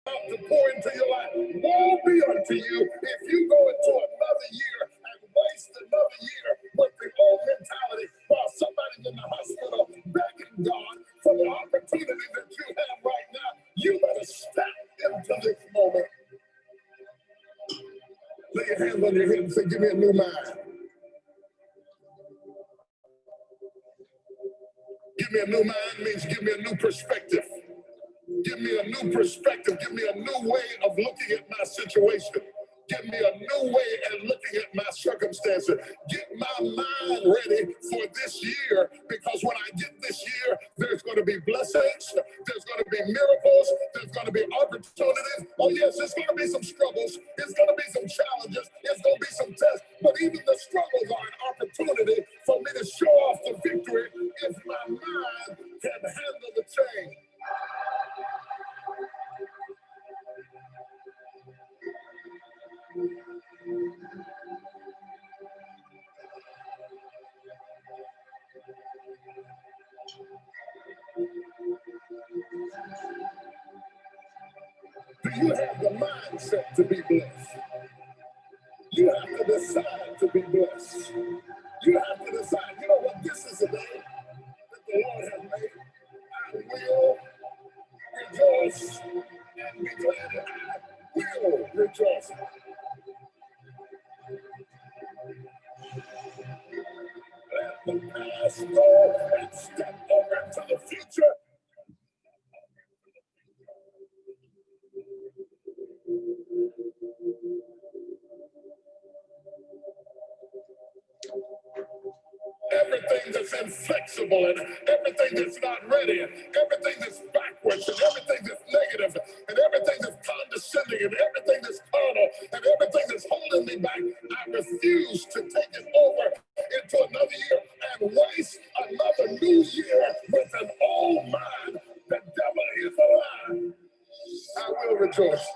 about to pour into your life. Woe be unto you if you go into another year and waste another year with the old mentality while somebody's in the hospital begging God for the opportunity that you have right now. You better step into this moment. Lay your hands on your head and say, give me a new mind. Give me a new mind means give me a new perspective. Give me a new perspective. Give me a new way of looking at my situation. Give me a new way of looking at my circumstances. Get my mind ready for this year, because when I get this year, there's going to be blessings, there's going to be miracles, there's going to be opportunities. Oh yes, there's going to be some struggles, there's going to be some challenges, there's going to be some tests, but even the struggles are an opportunity for me to show off the victory if my mind can handle the change. Do you have the mindset to be blessed? You have to decide to be blessed. You have to decide, you know what, this is a day that the Lord has made. I will rejoice and be glad in it. I will rejoice. Let the past go and step over into the future. Everything that's inflexible and everything that's not ready and everything that's backwards and everything that's negative and everything that's condescending and everything that's carnal and everything that's holding me back, I refuse to take it over into another year and waste another new year with an old mind. The devil is a lie. I will rejoice.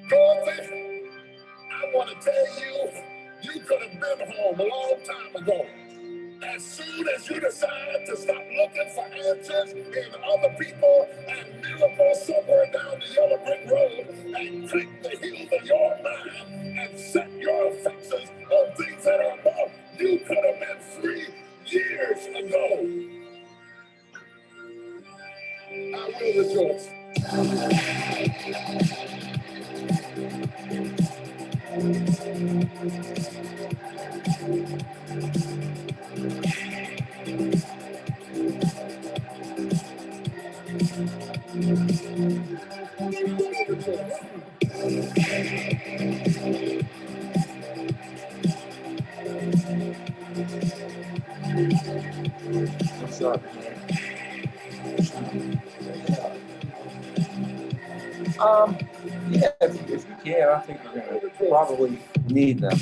Dorothy, I want to tell you, you could have been home a long time ago. As soon as you decide to stop looking for answers in other people and miracles somewhere down the yellow brick road and take the heels of your mind and set your affections on things that are above, you could have been free years ago. I will rejoice. What's up? Yeah, if you can, I think we're gonna probably need them.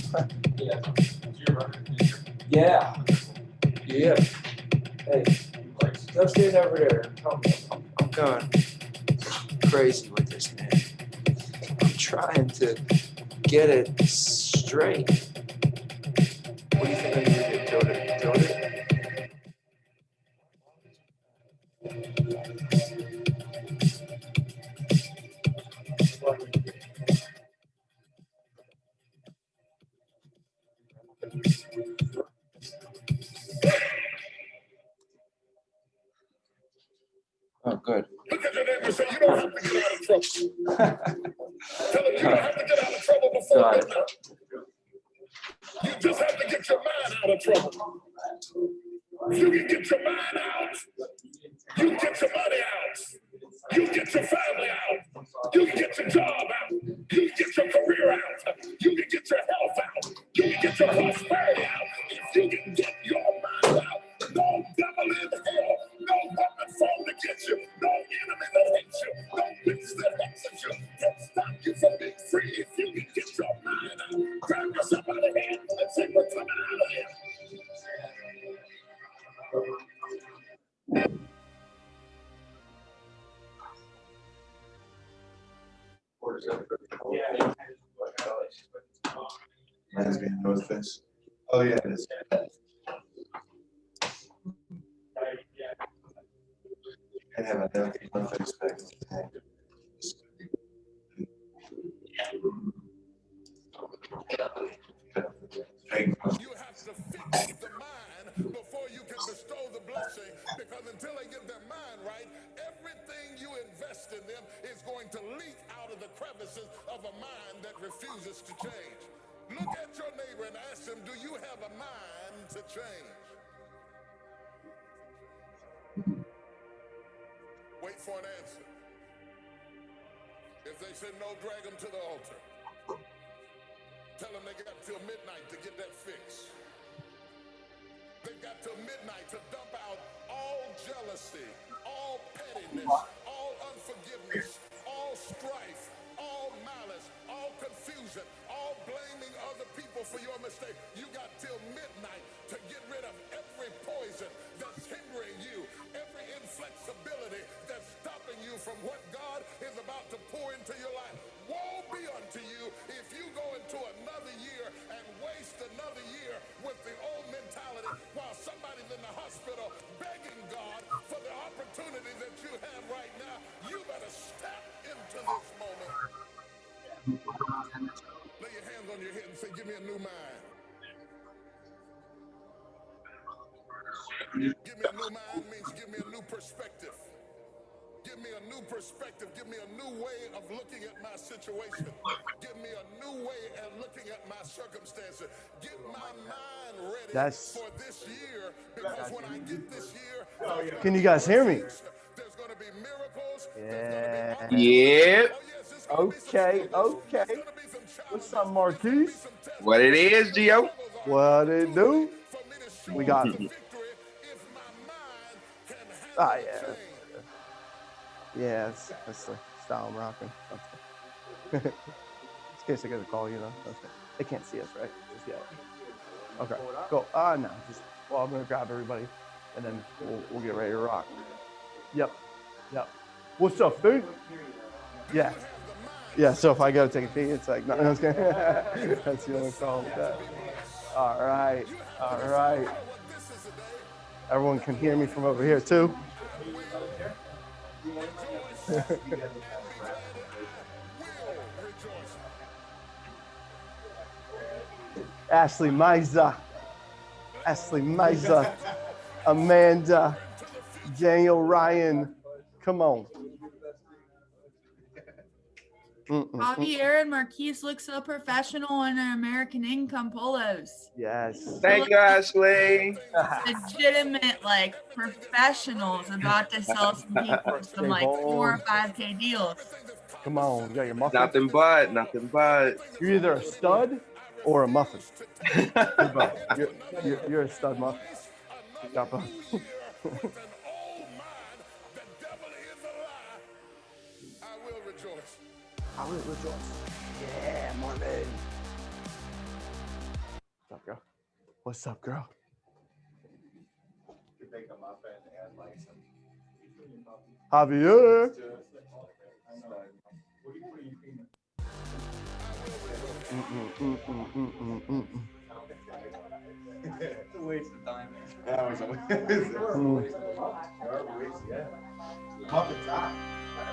Yeah. Yeah. Hey, go stand over there. I'm going crazy with this, man. I'm trying to get it straight. What do you think I need to do? Tilt it? Oh, good. Look at your neighbor and say, you don't have to get out of trouble. Tell them you don't have to get out of trouble before midnight. You just have to get your mind out of trouble. If you can get your mind out, you can get your money out. You can get your family out. You can get your job out. You can get your career out. You can get your health out. You can get your prosperity out. If you can get your mind out, no devil in hell, no weapon formed against Reminds me of North Face. Oh yeah, it is. I have a delicate North Face bag. You have to fix the mind before you can bestow the blessing, because until they get their mind right, everything you invest in them is going to leak out of the crevices of a mind that refuses to change. Look at your neighbor and ask him, do you have a mind to change? Wait for an answer. If they say no, drag them to the altar. Tell them they got till midnight to get that fix. They've got till midnight to dump out all jealousy, all pettiness, all unforgiveness, all strife, all malice, all confusion, all blaming other people for your mistake. You got till midnight to get rid of every poison that's hindering you, every inflexibility that's stopping you from what God is about to pour into your life. Woe be unto you if you go into another year and waste another year with the old mentality while somebody's in the hospital begging God for the opportunity that you have right now. You better step into this moment. Lay your hands on your head and say, give me a new mind. Give me a new mind means give me a new perspective. Give me a new perspective. Give me a new way of looking at my situation. Give me a new way of looking at my circumstances. Get my mind ready for this year, because when I get this year, Can you guys hear me? there's going to be miracles. Yeah. Yep. Okay. What's up, Marquise? What it is, Gio? What it do? We got it. Ah, yeah. Yeah, that's the style I'm rocking. In case I get a call, you know. They can't see us, right? Just yet. Okay, go. No, well, I'm gonna grab everybody, and then we'll get ready to rock. Yep. What's up, dude? Yeah. So if I go take a pee, it's like, no, that's the only problem with that. All right. Everyone can hear me from over here too. Ashley Miza, Amanda, Daniel Ryan, come on. Javier and Marquise look so professional in their American Income polos. Yes. Thank you, Ashley. Legitimate, like, professionals about to sell some people some, like, 4 or 5K deals. Come on, you got your muffin. Nothing but. You're either a stud or a muffin. You're both. You're a stud muffin. You got both. I will rejoice. Yeah, Marvin. What's up, girl? What's up, girl? Javier. It's a waste of time. That was a waste.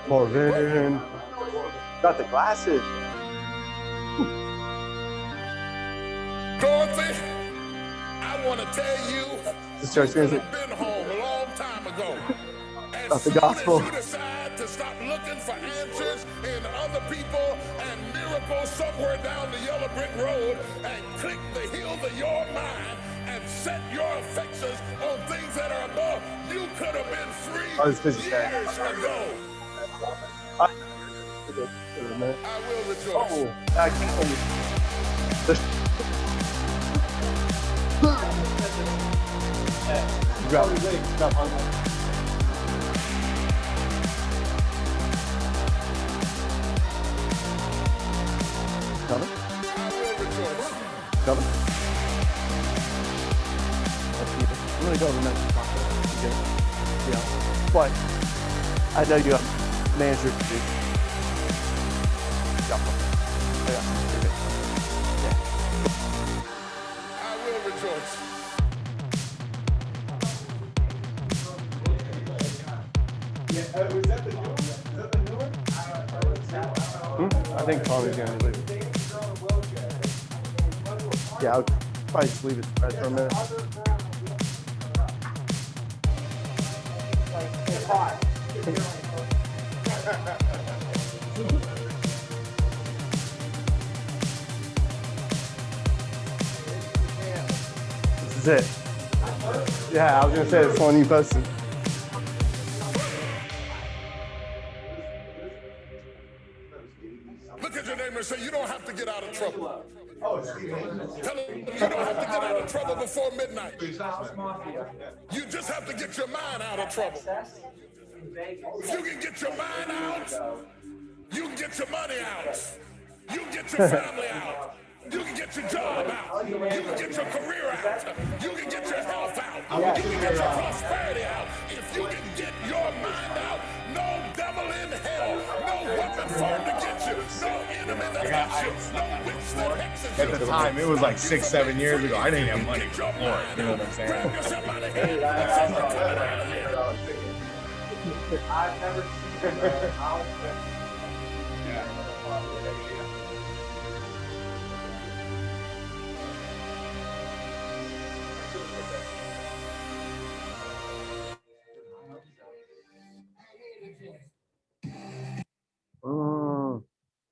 Marvin. Got the glasses. Dorothy, I want to tell you, This church you music. could have been home a long time ago. Got the As gospel. soon as you decide to stop looking for answers in other people and miracles somewhere down the yellow brick road, and click the heels of your mind and set your affections on things that are above, you could have been free years ago. I will rejoice. Oh, I can't believe Grab it. Coming? Coming? I'm gonna go over the next pocket. Okay. Yeah. But I know you have manager to do. I will rejoice. I think Tommy's gonna leave. Yeah, I'll probably just leave it spread for a minute. This is it. Yeah, I was gonna say it's one you posted. Look at your neighbor and say, you don't have to get out of trouble. Tell him you don't have to get out of trouble before midnight. You just have to get your mind out of trouble. If you can get your mind out, you can get your money out. You can get your family out. You can get your job out. You can get your career out. You can get your health out. You can get your prosperity out. If you can get your mind out, no devil in hell, no weapon formed against you, no enemy that hates you, no witch that hexes you. At the time, it was like 6, 7 years ago. I didn't have money for more. You know what I'm saying? Grab yourself by the hand. I've never seen it.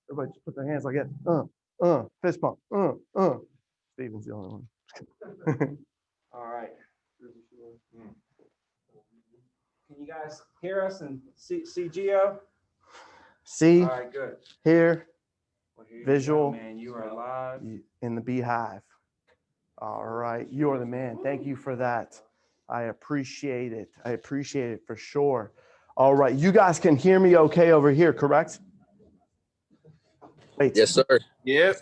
Everybody just put their hands like that. Fist bump. Steven's the only one. All right. Can you guys hear us and see Geo? See, All right, good. hear, Well, here you Visual. go, man, you are live. in the beehive. All right, you are the man. Thank you for that. I appreciate it. I appreciate it for sure. All right, you guys can hear me okay over here, correct? Wait. Yes, sir. Yep.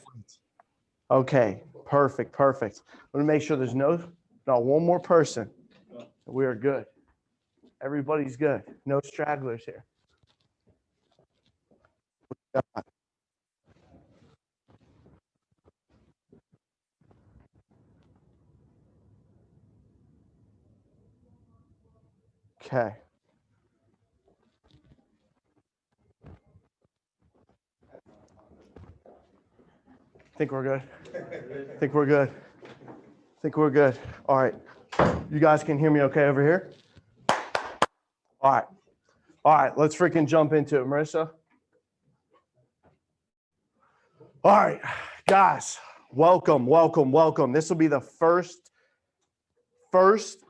Okay, perfect. Let me make sure there's not one more person. We are good. Everybody's good. No stragglers here. Okay. Think we're good. Think we're good. Think we're good. All right. You guys can hear me okay over here? All right. All right. Let's freaking jump into it, Marissa. All right, guys. Welcome. This will be the first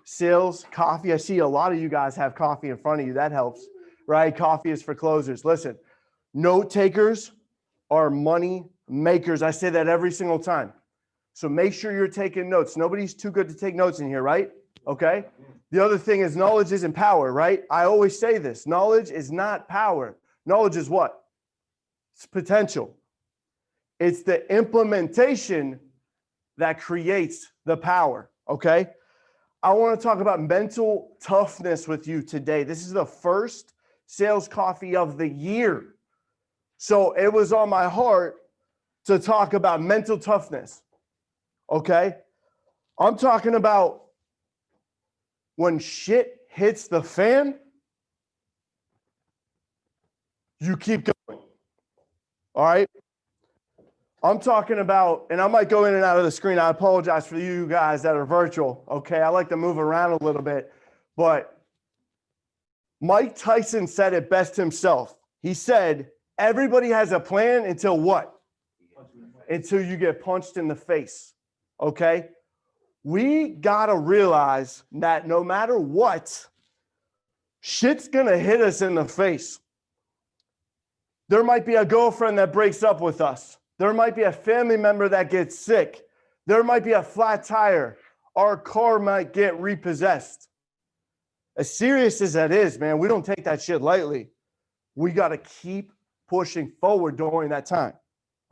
sales coffee. I see a lot of you guys have coffee in front of you. That helps, right? Coffee is for closers. Listen, note takers are money makers. I say that every single time. So make sure you're taking notes. Nobody's too good to take notes in here, right? Okay. The other thing is knowledge isn't power, right? I always say this. Knowledge is not power. Knowledge is what? It's potential. It's the implementation that creates the power, okay? I want to talk about mental toughness with you today. This is the first sales coffee of the year. So it was on my heart to talk about mental toughness, okay? I'm talking about when shit hits the fan, you keep going, all right? I'm talking about, and I might go in and out of the screen. I apologize for you guys that are virtual, okay? I like to move around a little bit, but Mike Tyson said it best himself. He said, everybody has a plan until what? Until you get punched in the face, okay? We gotta realize that no matter what, shit's gonna hit us in the face. There might be a girlfriend that breaks up with us. There might be a family member that gets sick. There might be a flat tire. Our car might get repossessed. As serious as that is, man, we don't take that shit lightly. We got to keep pushing forward during that time,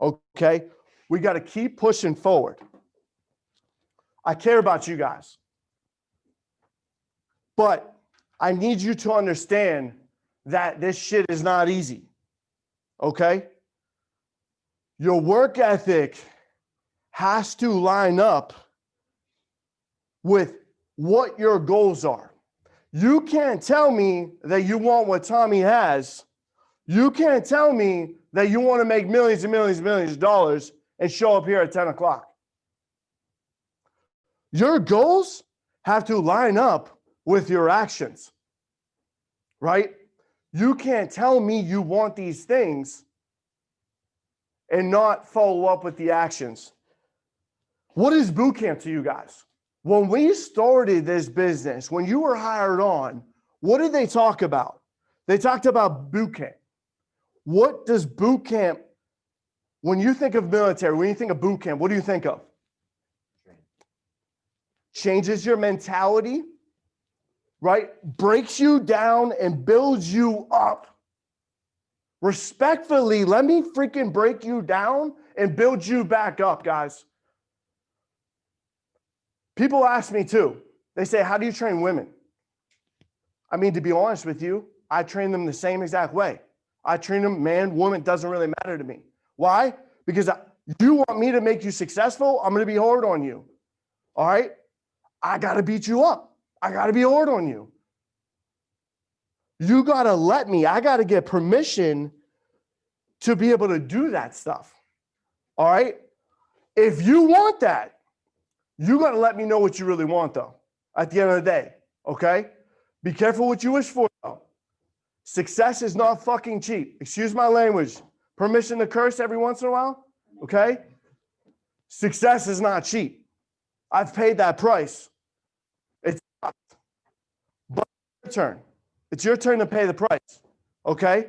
okay? We got to keep pushing forward. I care about you guys. But I need you to understand that this shit is not easy, okay? Your work ethic has to line up with what your goals are. You can't tell me that you want what Tommy has. You can't tell me that you want to make millions and millions and millions of dollars and show up here at 10 o'clock. Your goals have to line up with your actions, right? You can't tell me you want these things and not follow up with the actions. What is boot camp to you guys? When we started this business, when you were hired on, what did they talk about? They talked about boot camp. What does boot camp, when you think of military, when you think of boot camp, what do you think of? Changes your mentality, right? Breaks you down and builds you up. Respectfully, let me freaking break you down and build you back up, guys. People ask me too. They say, how do you train women? I mean, to be honest with you, I train them the same exact way. I train them, man, woman, doesn't really matter to me. Why? Because you want me to make you successful, I'm going to be hard on you. All right? I got to beat you up. I got to be hard on you. You got to let me. I got to get permission to be able to do that stuff. All right? If you want that, you got to let me know what you really want, though, at the end of the day. Okay? Be careful what you wish for, though. Success is not fucking cheap. Excuse my language. Permission to curse every once in a while. Okay? Success is not cheap. I've paid that price. It's but it's your turn. It's your turn to pay the price. Okay?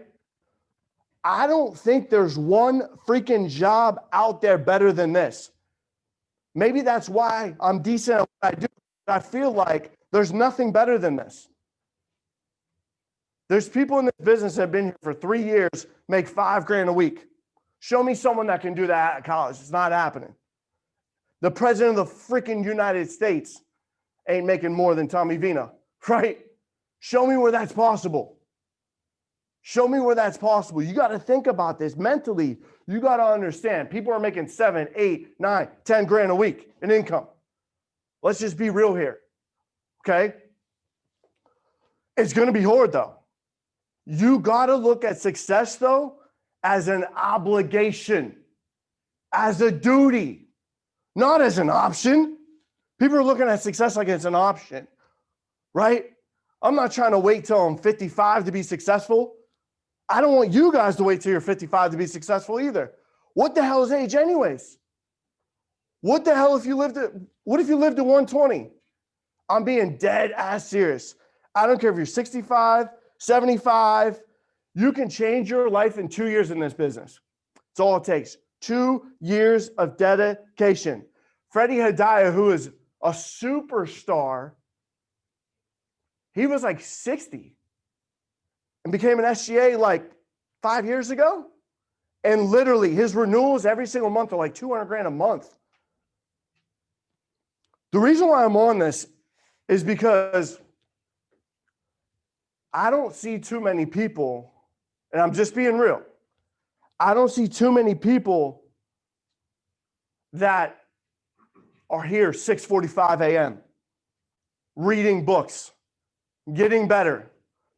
I don't think there's one freaking job out there better than this. Maybe that's why I'm decent at what I do. I feel like there's nothing better than this. There's people in this business that have been here for 3 years, make $5,000 a week. Show me someone that can do that at college. It's not happening. The president of the freaking United States ain't making more than Tommy Vina, right? Show me where that's possible. Show me where that's possible. You got to think about this mentally. You got to understand people are making 7, 8, 9, 10 grand a week in income. Let's just be real here. Okay? It's going to be hard though. You got to look at success though as an obligation, as a duty, not as an option. People are looking at success like it's an option, right? I'm not trying to wait till I'm 55 to be successful. I don't want you guys to wait till you're 55 to be successful either. What the hell is age anyways? What the hell if you lived at 120? I'm being dead ass serious. I don't care if you're 65, 75. You can change your life in 2 years in this business. It's all it takes. 2 years of dedication. Freddie Hedaya, who is a superstar, he was like 60 and became an SGA like 5 years ago. And literally his renewals every single month are like $200,000 a month. The reason why I'm on this is because I don't see too many people, and I'm just being real. I don't see too many people that are here 6:45 a.m. reading books, getting better.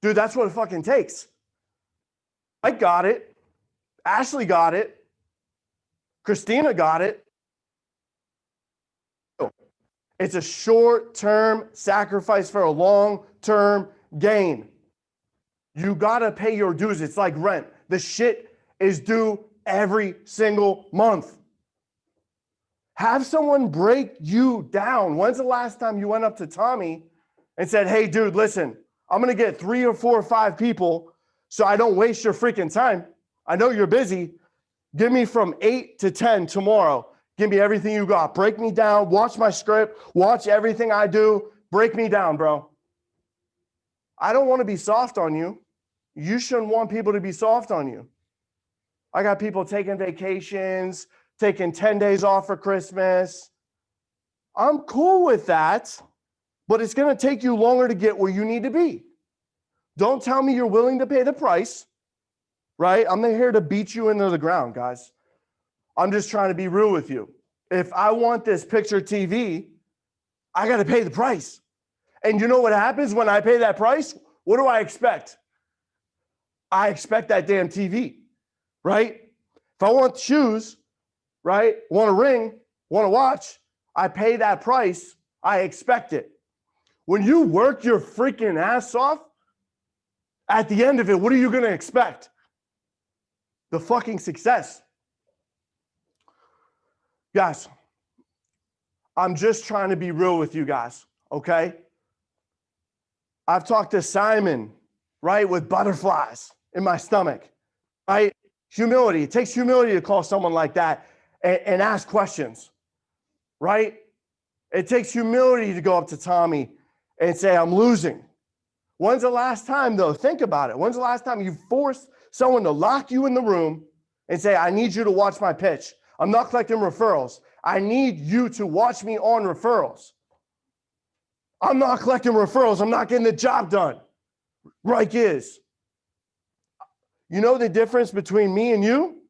Dude, that's what it fucking takes. I got it. Ashley got it. Christina got it. It's a short-term sacrifice for a long-term gain. You got to pay your dues. It's like rent. The shit is due every single month. Have someone break you down. When's the last time you went up to Tommy and said, hey, dude, listen, I'm going to get 3 or 4 or 5 people so I don't waste your freaking time. I know you're busy. Give me from 8 to 10 tomorrow. Give me everything you got. Break me down. Watch my script. Watch everything I do. Break me down, bro. I don't want to be soft on you. You shouldn't want people to be soft on you. I got people taking vacations, taking 10 days off for Christmas. I'm cool with that, but it's going to take you longer to get where you need to be. Don't tell me you're willing to pay the price, right? I'm not here to beat you into the ground, guys. I'm just trying to be real with you. If I want this picture TV, I got to pay the price. And you know what happens when I pay that price? What do I expect? I expect that damn TV, right? If I want shoes, right? Want a ring, want a watch, I pay that price. I expect it. When you work your freaking ass off, at the end of it, what are you going to expect? The fucking success. Guys, I'm just trying to be real with you guys, okay? I've talked to Simon, right, with butterflies in my stomach, right? Humility. It takes humility to call someone like that and ask questions, right? It takes humility to go up to Tommy and say, I'm losing. When's the last time, though? Think about it. When's the last time you forced someone to lock you in the room and say, I need you to watch my pitch? I'm not collecting referrals. I need you to watch me on referrals. I'm not collecting referrals. I'm not getting the job done. Reich is. You know the difference between me and you?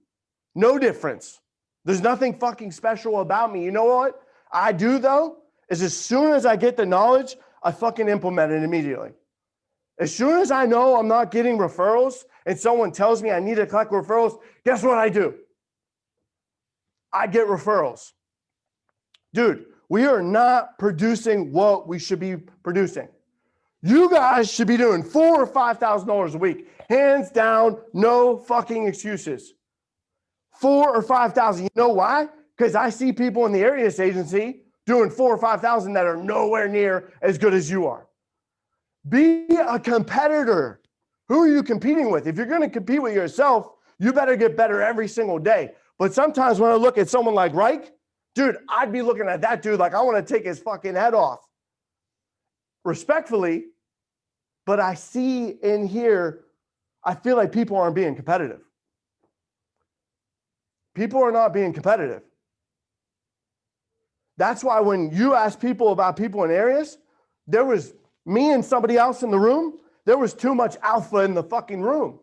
No difference. There's nothing fucking special about me. You know what I do, though, is as soon as I get the knowledge, I fucking implement it immediately. As soon as I know I'm not getting referrals and someone tells me I need to collect referrals, guess what I do? I get referrals. Dude, we are not producing what we should be producing. You guys should be doing $4,000 or $5,000 a week. Hands down, no fucking excuses. 4,000 or 5,000. You know why? Because I see people in the Arias agency doing 4,000 or 5,000 that are nowhere near as good as you are. Be a competitor. Who are you competing with? If you're going to compete with yourself, you better get better every single day. But sometimes when I look at someone like Reich, dude, I'd be looking at that dude like I want to take his fucking head off. Respectfully, but I see in here, I feel like people aren't being competitive. People are not being competitive. That's why when you ask people about people in areas, there was me and somebody else in the room, there was too much alpha in the fucking room.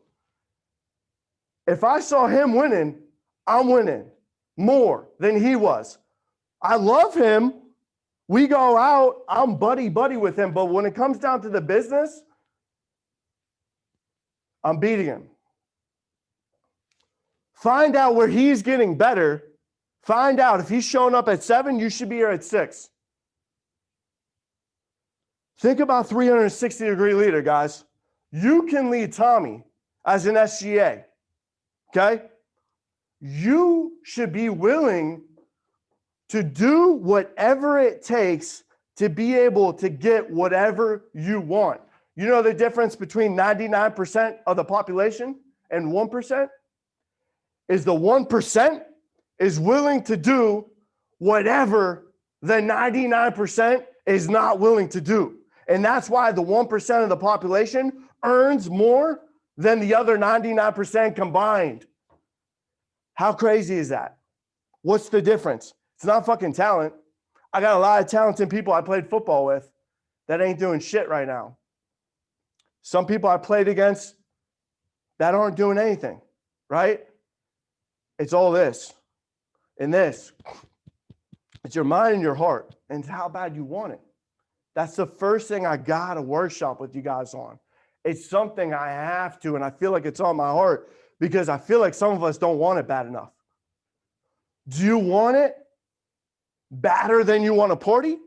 If I saw him winning, I'm winning more than he was. I love him. We go out, I'm buddy with him. But when it comes down to the business, I'm beating him. Find out where he's getting better. Find out if he's showing up at 7, you should be here at 6. Think about 360-degree leader, guys. You can lead Tommy as an SGA, okay? You should be willing to do whatever it takes to be able to get whatever you want. You know the difference between 99% of the population and 1%? Is the 1% is willing to do whatever the 99% is not willing to do. And that's why the 1% of the population earns more than the other 99% combined. How crazy is that? What's the difference? It's not fucking talent. I got a lot of talented people I played football with that ain't doing shit right now. Some people I played against that aren't doing anything, right? It's all this and this. It's your mind and your heart and how bad you want it. That's the first thing I got to workshop with you guys on. It's something I have to, and I feel like it's on my heart because I feel like some of us don't want it bad enough. Do you want it badder than you want to party?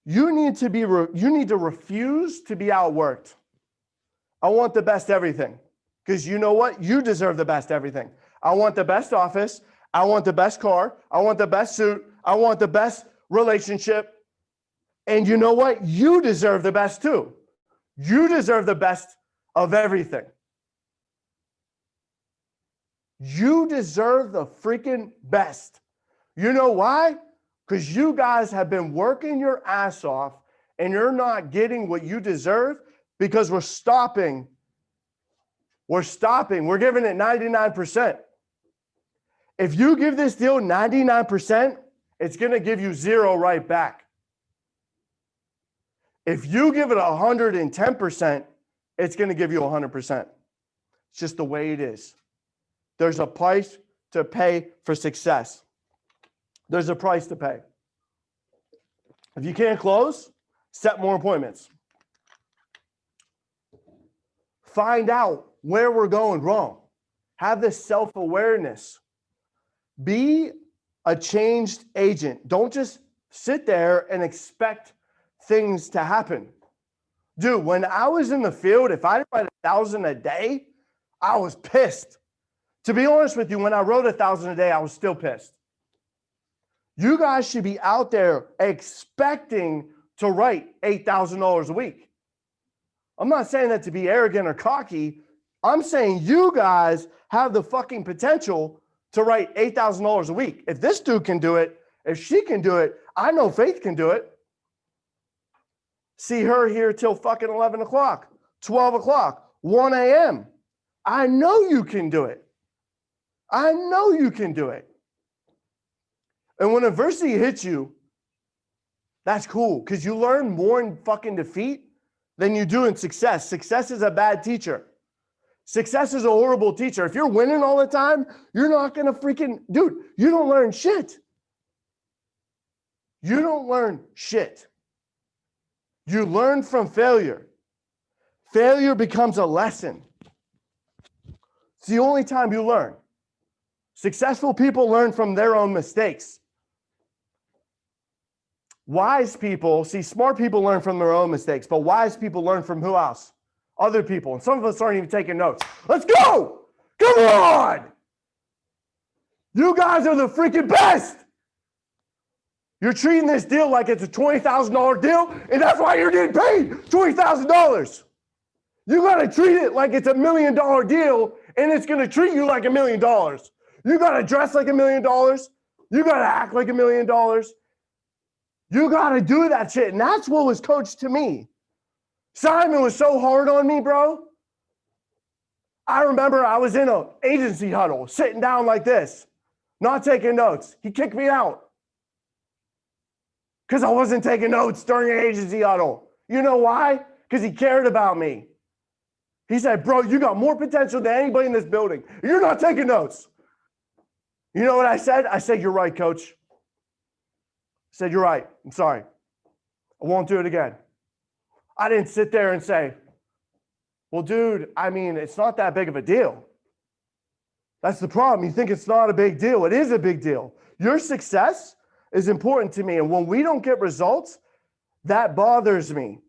You need to refuse to be outworked. I want the best everything. Because you know what? You deserve the best everything. I want the best office. I want the best car. I want the best suit. I want the best relationship. And you know what? You deserve the best too. You deserve the best of everything. You deserve the freaking best. You know why? Because you guys have been working your ass off and you're not getting what you deserve because we're stopping. We're giving it 99%. If you give this deal 99%, it's going to give you 0 right back. If you give it 110%, it's going to give you 100%. It's just the way it is. There's a price to pay for success. There's a price to pay. If you can't close, set more appointments. Find out where we're going wrong. Have this self-awareness. Be a changed agent. Don't just sit there and expect things to happen. Dude, when I was in the field, if I didn't write 1,000 a day, I was pissed. To be honest with you, when I wrote 1,000 a day, I was still pissed. You guys should be out there expecting to write $8,000 a week. I'm not saying that to be arrogant or cocky. I'm saying you guys have the fucking potential to write $8,000 a week. If this dude can do it, if she can do it, I know Faith can do it. See her here till fucking 11 o'clock, 12 o'clock, 1 a.m. I know you can do it. I know you can do it. And when adversity hits you, that's cool because you learn more in fucking defeat than you do in success. Success is a bad teacher. Success is a horrible teacher. If you're winning all the time, you're not going to freaking, dude, you don't learn shit. You don't learn shit. You learn from failure. Failure becomes a lesson. It's the only time you learn. Successful people learn from their own mistakes. Wise people, see, smart people learn from their own mistakes, but wise people learn from who else? Other people. And some of us aren't even taking notes. Let's go! Come on! You guys are the freaking best! You're treating this deal like it's a $20,000 deal, and that's why you're getting paid $20,000. You got to treat it like it's $1 million deal, and it's going to treat you like $1 million. You got to dress like $1 million. You got to act like $1 million. You got to do that shit, and that's what was coached to me. Simon was so hard on me, bro. I remember I was in an agency huddle, sitting down like this, not taking notes. He kicked me out because I wasn't taking notes during an agency huddle. You know why? Because he cared about me. He said, bro, you got more potential than anybody in this building. You're not taking notes. You know what I said? I said, you're right, coach. I said, you're right. I'm sorry. I won't do it again. I didn't sit there and say, well, dude, I mean, it's not that big of a deal. That's the problem. You think it's not a big deal. It is a big deal. Your success is important to me. And when we don't get results, that bothers me.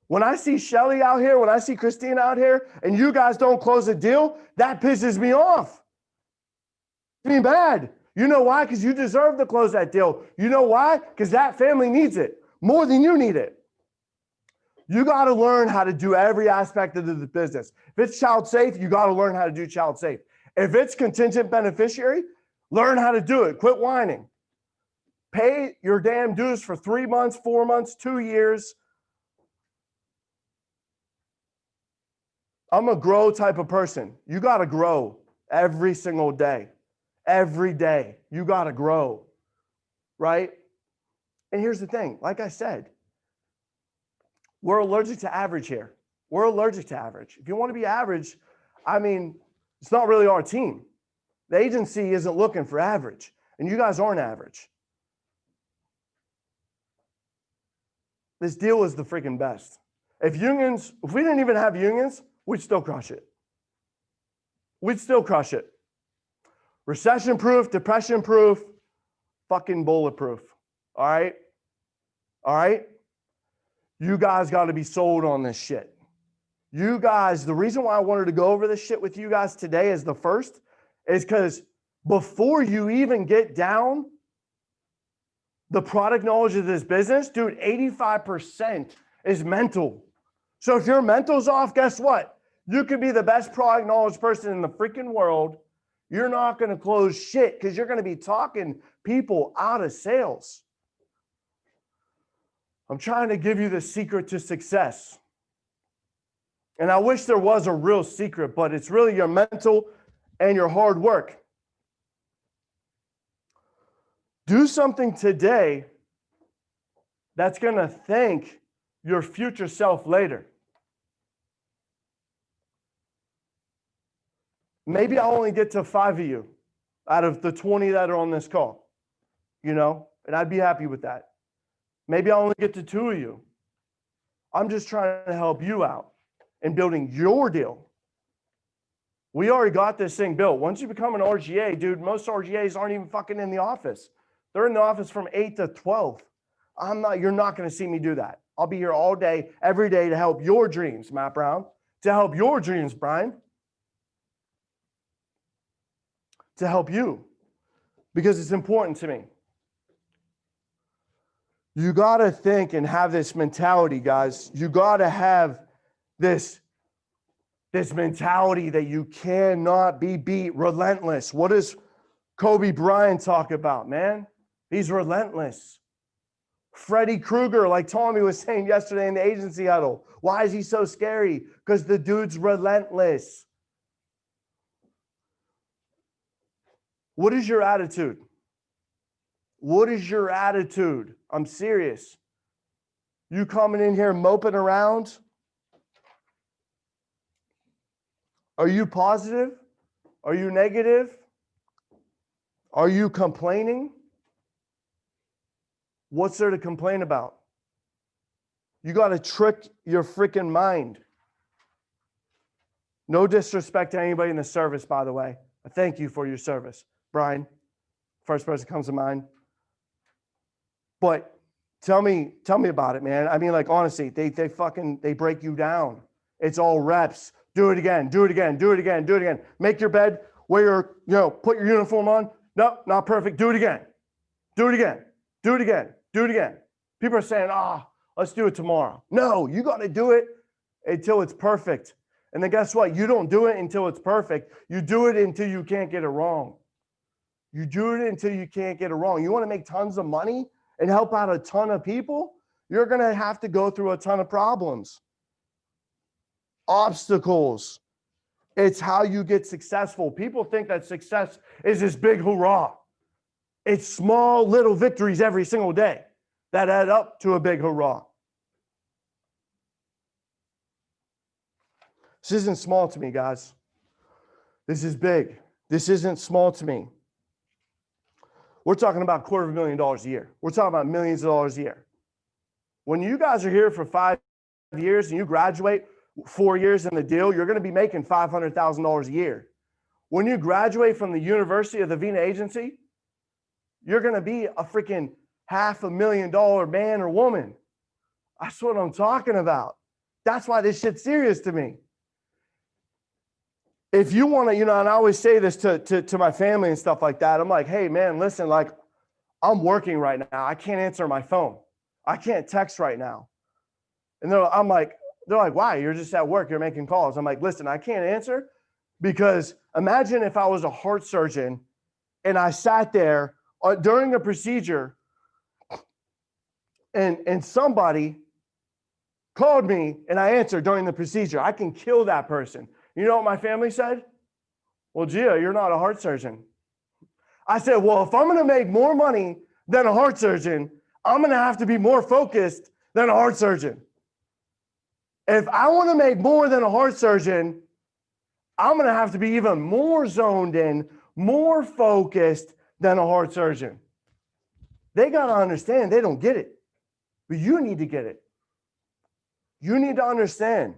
When I see Shelly out here, when I see Christine out here, and you guys don't close a deal, that pisses me off. It's me bad. You know why? Because you deserve to close that deal. You know why? Because that family needs it more than you need it. You got to learn how to do every aspect of the business. If it's child safe, you got to learn how to do child safe. If it's contingent beneficiary, learn how to do it. Quit whining. Pay your damn dues for 3 months, 4 months, 2 years. I'm a grow type of person. You got to grow every single day. Every day. You got to grow. Right? And here's the thing. Like I said, we're allergic to average here. We're allergic to average. If you want to be average, I mean, it's not really our team. The agency isn't looking for average, and you guys aren't average. This deal is the freaking best. If we didn't even have unions, we'd still crush it. We'd still crush it. Recession proof, depression proof, fucking bulletproof. All right? All right? You guys got to be sold on this shit. You guys, the reason why I wanted to go over this shit with you guys today is because before you even get down the product knowledge of this business, dude, 85% is mental. So if your mental's off, guess what? You could be the best product knowledge person in the freaking world. You're not going to close shit because you're going to be talking people out of sales. I'm trying to give you the secret to success. And I wish there was a real secret, but it's really your mental and your hard work. Do something today that's going to thank your future self later. Maybe I'll only get to 5 of you out of the 20 that are on this call, and I'd be happy with that. Maybe I'll only get to 2 of you. I'm just trying to help you out in building your deal. We already got this thing built. Once you become an RGA, dude, most RGAs aren't even fucking in the office. They're in the office from 8 to 12. You're not going to see me do that. I'll be here all day, every day to help your dreams, Matt Brown. To help your dreams, Brian. To help you. Because it's important to me. You got to think and have this mentality, guys. You got to have this mentality that you cannot be beat. Relentless. What does Kobe Bryant talk about, man? He's relentless. Freddy Krueger, like Tommy was saying yesterday in the agency huddle. Why is he so scary? Because the dude's relentless. What is your attitude? What is your attitude? I'm serious. You coming in here moping around? Are you positive? Are you negative? Are you complaining? What's there to complain about? You got to trick your freaking mind. No disrespect to anybody in the service, by the way. I thank you for your service. Brian, first person comes to mind. But tell me about it, man. I mean, like, honestly, they break you down. It's all reps. Do it again, do it again, do it again, do it again. Make your bed, put your uniform on. No, not perfect. Do it again. Do it again. Do it again. Do it again. People are saying, let's do it tomorrow. No, you got to do it until it's perfect. And then guess what? You don't do it until it's perfect. You do it until you can't get it wrong. You do it until you can't get it wrong. You want to make tons of money and help out a ton of people? You're going to have to go through a ton of problems. Obstacles. It's how you get successful. People think that success is this big hoorah. It's small little victories every single day that add up to a big hoorah. This isn't small to me, guys. This is big. This isn't small to me. We're talking about $250,000 a year. We're talking about millions of dollars a year. When you guys are here for 5 years and you graduate 4 years in the deal, you're going to be making $500,000 a year. When you graduate from the University of the Vacca Agency, you're going to be a freaking $500,000 man or woman. That's what I'm talking about. That's why this shit's serious to me. If you want to, and I always say this to my family and stuff like that. I'm like, hey, man, listen, like, I'm working right now. I can't answer my phone. I can't text right now. And they're like, why? You're just at work. You're making calls. I'm like, listen, I can't answer because imagine if I was a heart surgeon and I sat there during a procedure and somebody called me and I answered during the procedure. I can kill that person. You know what my family said? Well, Gia, you're not a heart surgeon. I said, well, if I'm going to make more money than a heart surgeon, I'm going to have to be more focused than a heart surgeon. If I want to make more than a heart surgeon, I'm going to have to be even more zoned in, more focused than a heart surgeon. They got to understand they don't get it, but you need to get it. You need to understand.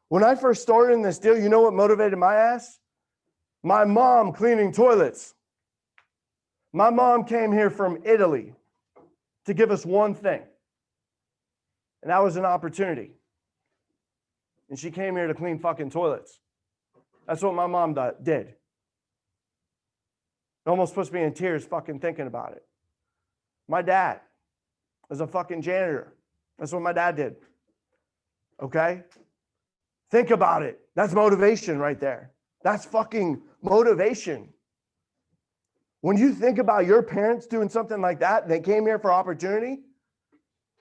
When I first started in this deal, you know what motivated my ass? My mom cleaning toilets. My mom came here from Italy to give us one thing, and that was an opportunity. And she came here to clean fucking toilets. That's what my mom did. It almost puts me in tears fucking thinking about it. My dad was a fucking janitor. That's what my dad did. Okay? Think about it. That's motivation right there. That's fucking motivation. When you think about your parents doing something like that, they came here for opportunity,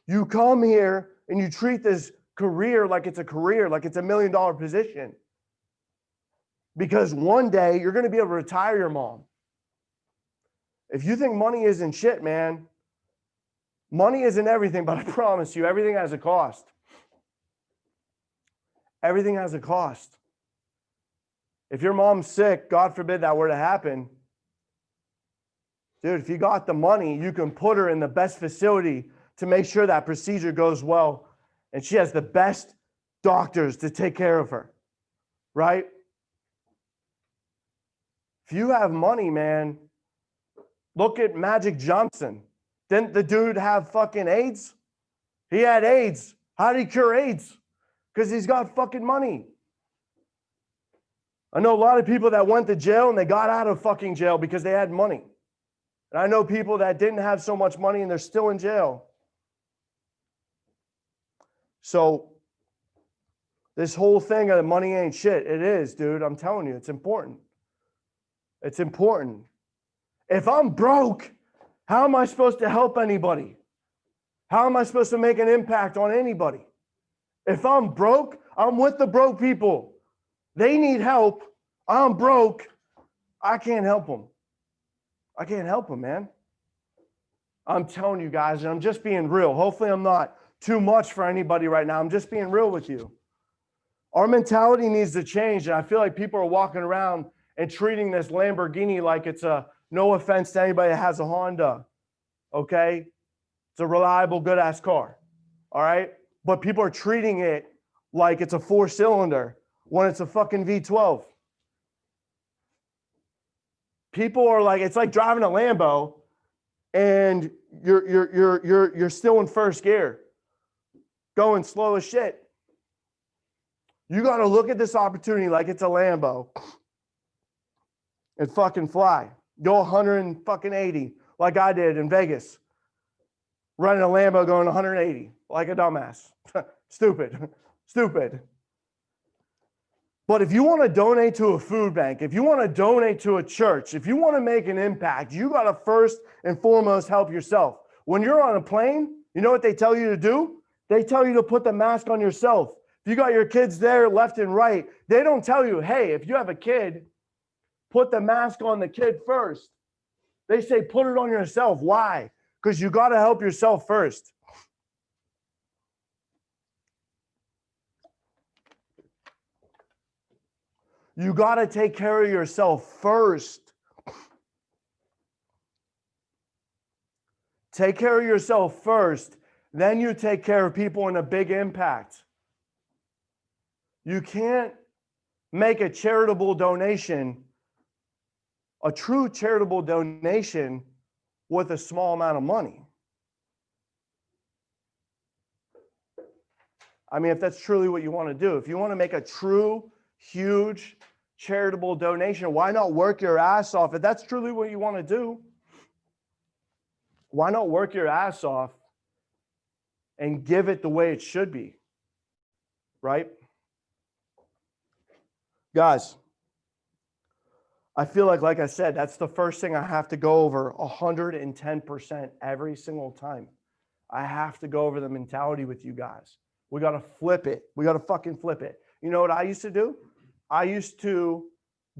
you come here and you treat this career like it's a career, like it's $1 million position. Because one day you're going to be able to retire your mom. If you think money isn't shit, man, money isn't everything, but I promise you, everything has a cost. Everything has a cost. If your mom's sick, God forbid that were to happen, dude, if you got the money, you can put her in the best facility to make sure that procedure goes well. And she has the best doctors to take care of her, right? If you have money, man, look at Magic Johnson. Didn't the dude have fucking AIDS? He had AIDS. How did he cure AIDS? Because he's got fucking money. I know a lot of people that went to jail and they got out of fucking jail because they had money. And I know people that didn't have so much money and they're still in jail. So this whole thing of money ain't shit. It is, dude. I'm telling you, it's important. It's important. If I'm broke, how am I supposed to help anybody? How am I supposed to make an impact on anybody? If I'm broke, I'm with the broke people. They need help. I'm broke. I can't help them. I can't help them, man. I'm telling you guys, and I'm just being real. Hopefully I'm not too much for anybody right now. I'm just being real with you. Our mentality needs to change. And I feel like people are walking around and treating this Lamborghini like it's a, no offense to anybody that has a Honda, okay? It's a reliable, good-ass car, all right? But people are treating it like it's a 4-cylinder when it's a fucking V12. People are like, it's like driving a Lambo and you're still in first gear, going slow as shit. You got to look at this opportunity like it's a Lambo and fucking fly. Go 180 like I did in Vegas. Running a Lambo going 180 like a dumbass. Stupid. Stupid. But if you want to donate to a food bank, if you want to donate to a church, if you want to make an impact, you got to first and foremost help yourself. When you're on a plane, you know what they tell you to do? They tell you to put the mask on yourself. If you got your kids there left and right, they don't tell you, hey, if you have a kid, put the mask on the kid first. They say put it on yourself. Why? Because you got to help yourself first. You got to take care of yourself first. Take care of yourself first. Then you take care of people in a big impact. You can't make a charitable donation, a true charitable donation, with a small amount of money. I mean, if that's truly what you want to do, if you want to make a true, huge charitable donation, why not work your ass off? If that's truly what you want to do, why not work your ass off and give it the way it should be, right? Guys, I feel like I said, that's the first thing I have to go over 110% every single time. I have to go over the mentality with you guys. We got to flip it. We got to fucking flip it. You know what I used to do? I used to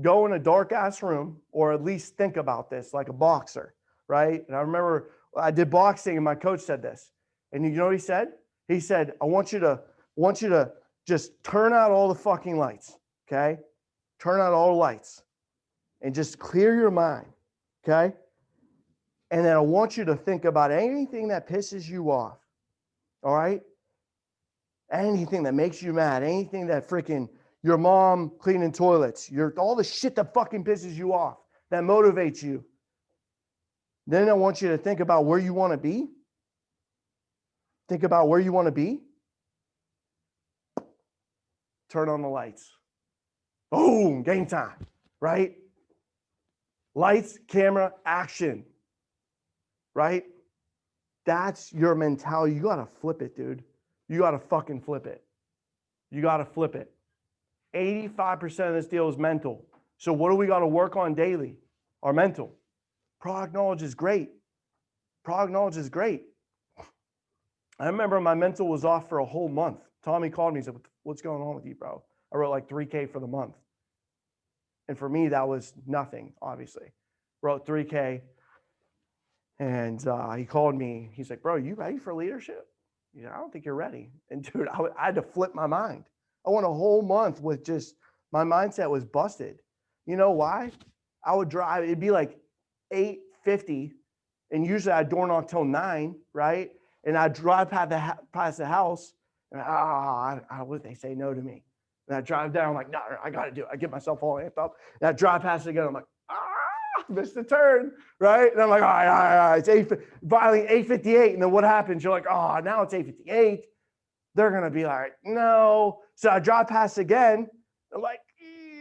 go in a dark ass room, or at least think about this like a boxer, right? And I remember I did boxing and my coach said this. And you know what he said? He said, I want you to just turn out all the fucking lights, okay? Turn out all the lights and just clear your mind, okay? And then I want you to think about anything that pisses you off, all right? Anything that makes you mad, anything that freaking your mom cleaning toilets, all the shit that fucking pisses you off, that motivates you. Then I want you to think about where you want to be. Think about where you want to be. Turn on the lights. Boom, game time, right? Lights, camera, action, right? That's your mentality. You got to flip it, dude. You got to fucking flip it. You got to flip it. 85% of this deal is mental. So what do we got to work on daily? Our mental. Product knowledge is great. Product knowledge is great. I remember my mental was off for a whole month. Tommy called me and said, what's going on with you, bro? I wrote like $3K for the month. And for me, that was nothing, obviously. Wrote $3K. And he called me. He's like, bro, you ready for leadership? I don't think you're ready. And dude, I had to flip my mind. I went a whole month with just, my mindset was busted. You know why? I would drive, it'd be like 8:50, and usually I door knock till 9, right? And I'd drive past the house, and what they say no to me. And I drive down, I'm like, no, I got to do it. I get myself all amped up, and I drive past it again. I'm like, missed the turn, right? And I'm like, all right, it's finally 8:58. And then what happens? You're like, oh, now it's 8:58. They're going to be like, no. So I drive past again. I'm like,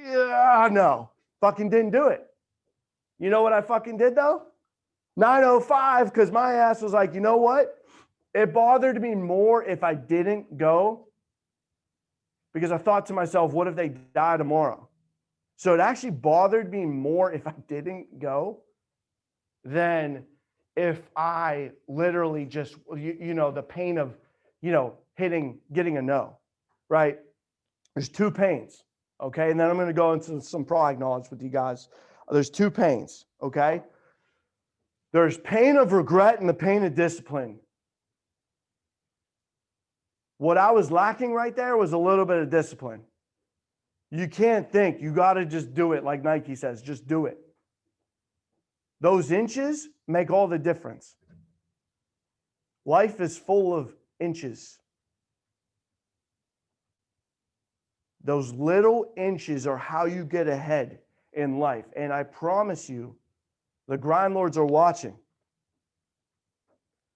yeah, no, fucking didn't do it. You know what I fucking did though? 9:05, because my ass was like, you know what? It bothered me more if I didn't go, because I thought to myself, what if they die tomorrow? So it actually bothered me more if I didn't go than if I literally just, the pain of, getting a no, right? There's two pains, okay? And then I'm going to go into some pride knowledge with you guys. There's two pains, okay? There's pain of regret and the pain of discipline. What I was lacking right there was a little bit of discipline. You can't think. You got to just do it, like Nike says. Just do it. Those inches make all the difference. Life is full of inches. Those little inches are how you get ahead in life. And I promise you, the grind lords are watching.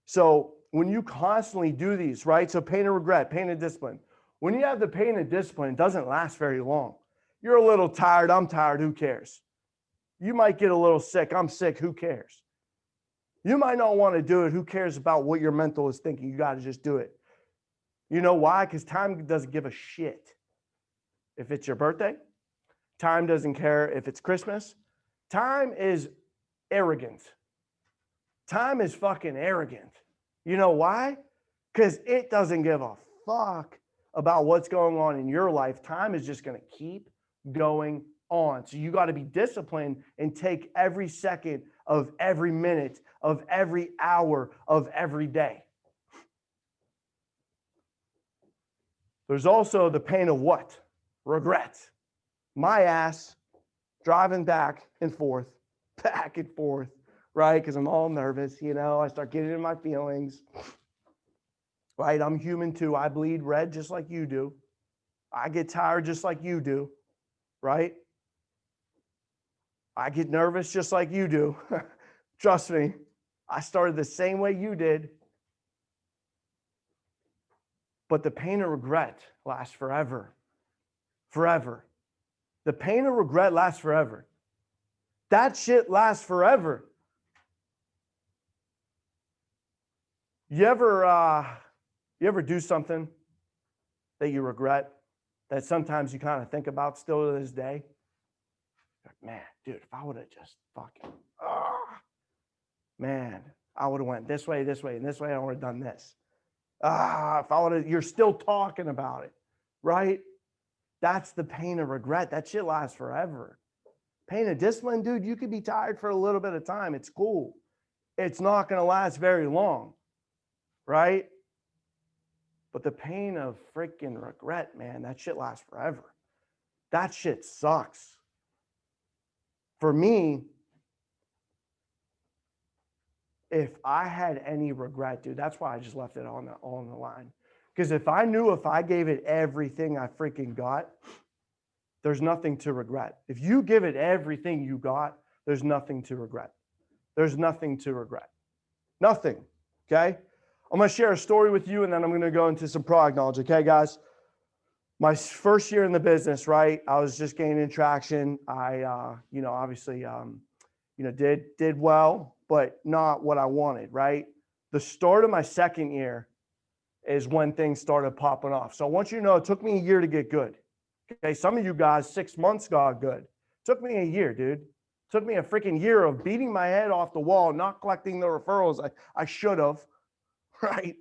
So when you constantly do these, right? So pain of regret, pain of discipline. When you have the pain of discipline, it doesn't last very long. You're a little tired. I'm tired. Who cares? You might get a little sick. I'm sick. Who cares? You might not want to do it. Who cares about what your mental is thinking? You got to just do it. You know why? Because time doesn't give a shit if it's your birthday. Time doesn't care if it's Christmas. Time is arrogant. Time is fucking arrogant. You know why? Because it doesn't give a fuck about what's going on in your life. Time is just going to keep going on. So you got to be disciplined and take every second of every minute, of every hour, of every day. There's also the pain of what? Regret. My ass driving back and forth, right? Because I'm all nervous, I start getting in my feelings, right? I'm human too. I bleed red just like you do. I get tired just like you do, right? I get nervous just like you do. Trust me, I started the same way you did. But the pain of regret lasts forever. Forever. The pain of regret lasts forever. That shit lasts forever. You ever do something that you regret, that sometimes you kind of think about still to this day? Like, man, dude, if I would have just fucking, man, I would have went this way, and this way, I would have done this. If I would have, you're still talking about it, right? That's the pain of regret. That shit lasts forever. Pain of discipline, dude, you could be tired for a little bit of time. It's cool. It's not going to last very long, right? But the pain of freaking regret, man, that shit lasts forever. That shit sucks. For me, if I had any regret, dude, that's why I just left it all on the line. Because if I knew if I gave it everything I freaking got, there's nothing to regret. If you give it everything you got, there's nothing to regret. There's nothing to regret. Nothing, okay? I'm going to share a story with you, and then I'm going to go into some product knowledge, okay, guys? My first year in the business, right, I was just gaining traction. I, obviously, did well, but not what I wanted, right? The start of my second year is when things started popping off. So I want you to know it took me a year to get good. Okay, some of you guys, 6 months got good. It took me a year, dude. It took me a freaking year of beating my head off the wall, not collecting the referrals I should have, right?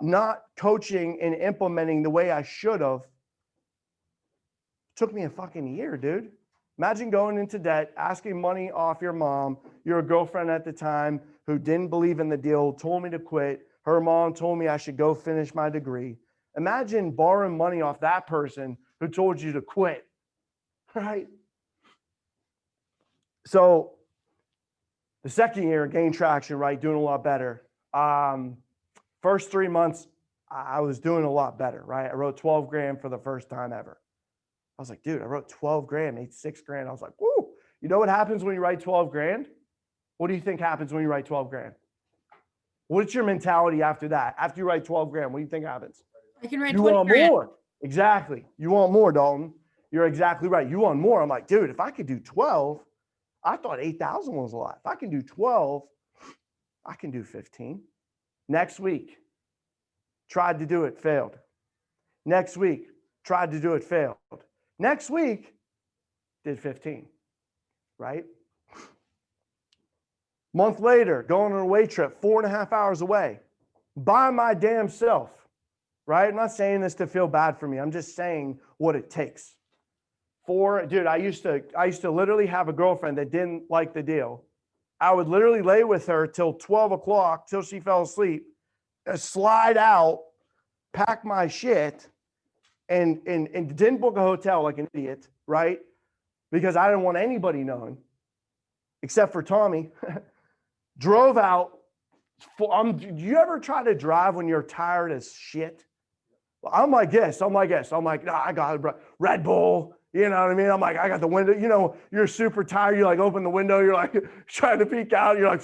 Not coaching and implementing the way I should have. It took me a fucking year, dude. Imagine going into debt, asking money off your mom, your girlfriend at the time who didn't believe in the deal, told me to quit. Her mom told me I should go finish my degree. Imagine borrowing money off that person who told you to quit, right? So the second year gained traction, right? Doing a lot better. First 3 months, I was doing a lot better, right? I wrote 12 grand for the first time ever. I was like, dude, I wrote 12 grand, made 6 grand. I was like, woo. You know what happens when you write 12 grand? What do you think happens when you write 12 grand? What's your mentality after that? After you write 12 grand, what do you think happens? I can write You 20 want grand. more. Exactly. You want more, Dalton. You're exactly right. You want more. I'm like, dude, if I could do 12, I thought 8,000 was a lot. If I can do 12, I can do 15. Next week, tried to do it, failed. Next week, tried to do it, failed. Next week, did 15, right? Month later, going on a away trip, 4.5 hours away, by my damn self, right? I'm not saying this to feel bad for me. I'm just saying what it takes. Dude, I used to literally have a girlfriend that didn't like the deal. I would literally lay with her till 12 o'clock, till she fell asleep, slide out, pack my shit, and didn't book a hotel like an idiot, right? Because I didn't want anybody knowing, except for Tommy. Drove out. Do you ever try to drive when you're tired as shit? I'm like this. I'm like, nah, I got Red Bull. You know what I mean? I'm like, I got the window. You know, you're super tired. You like open the window. You're like trying to peek out. You're like,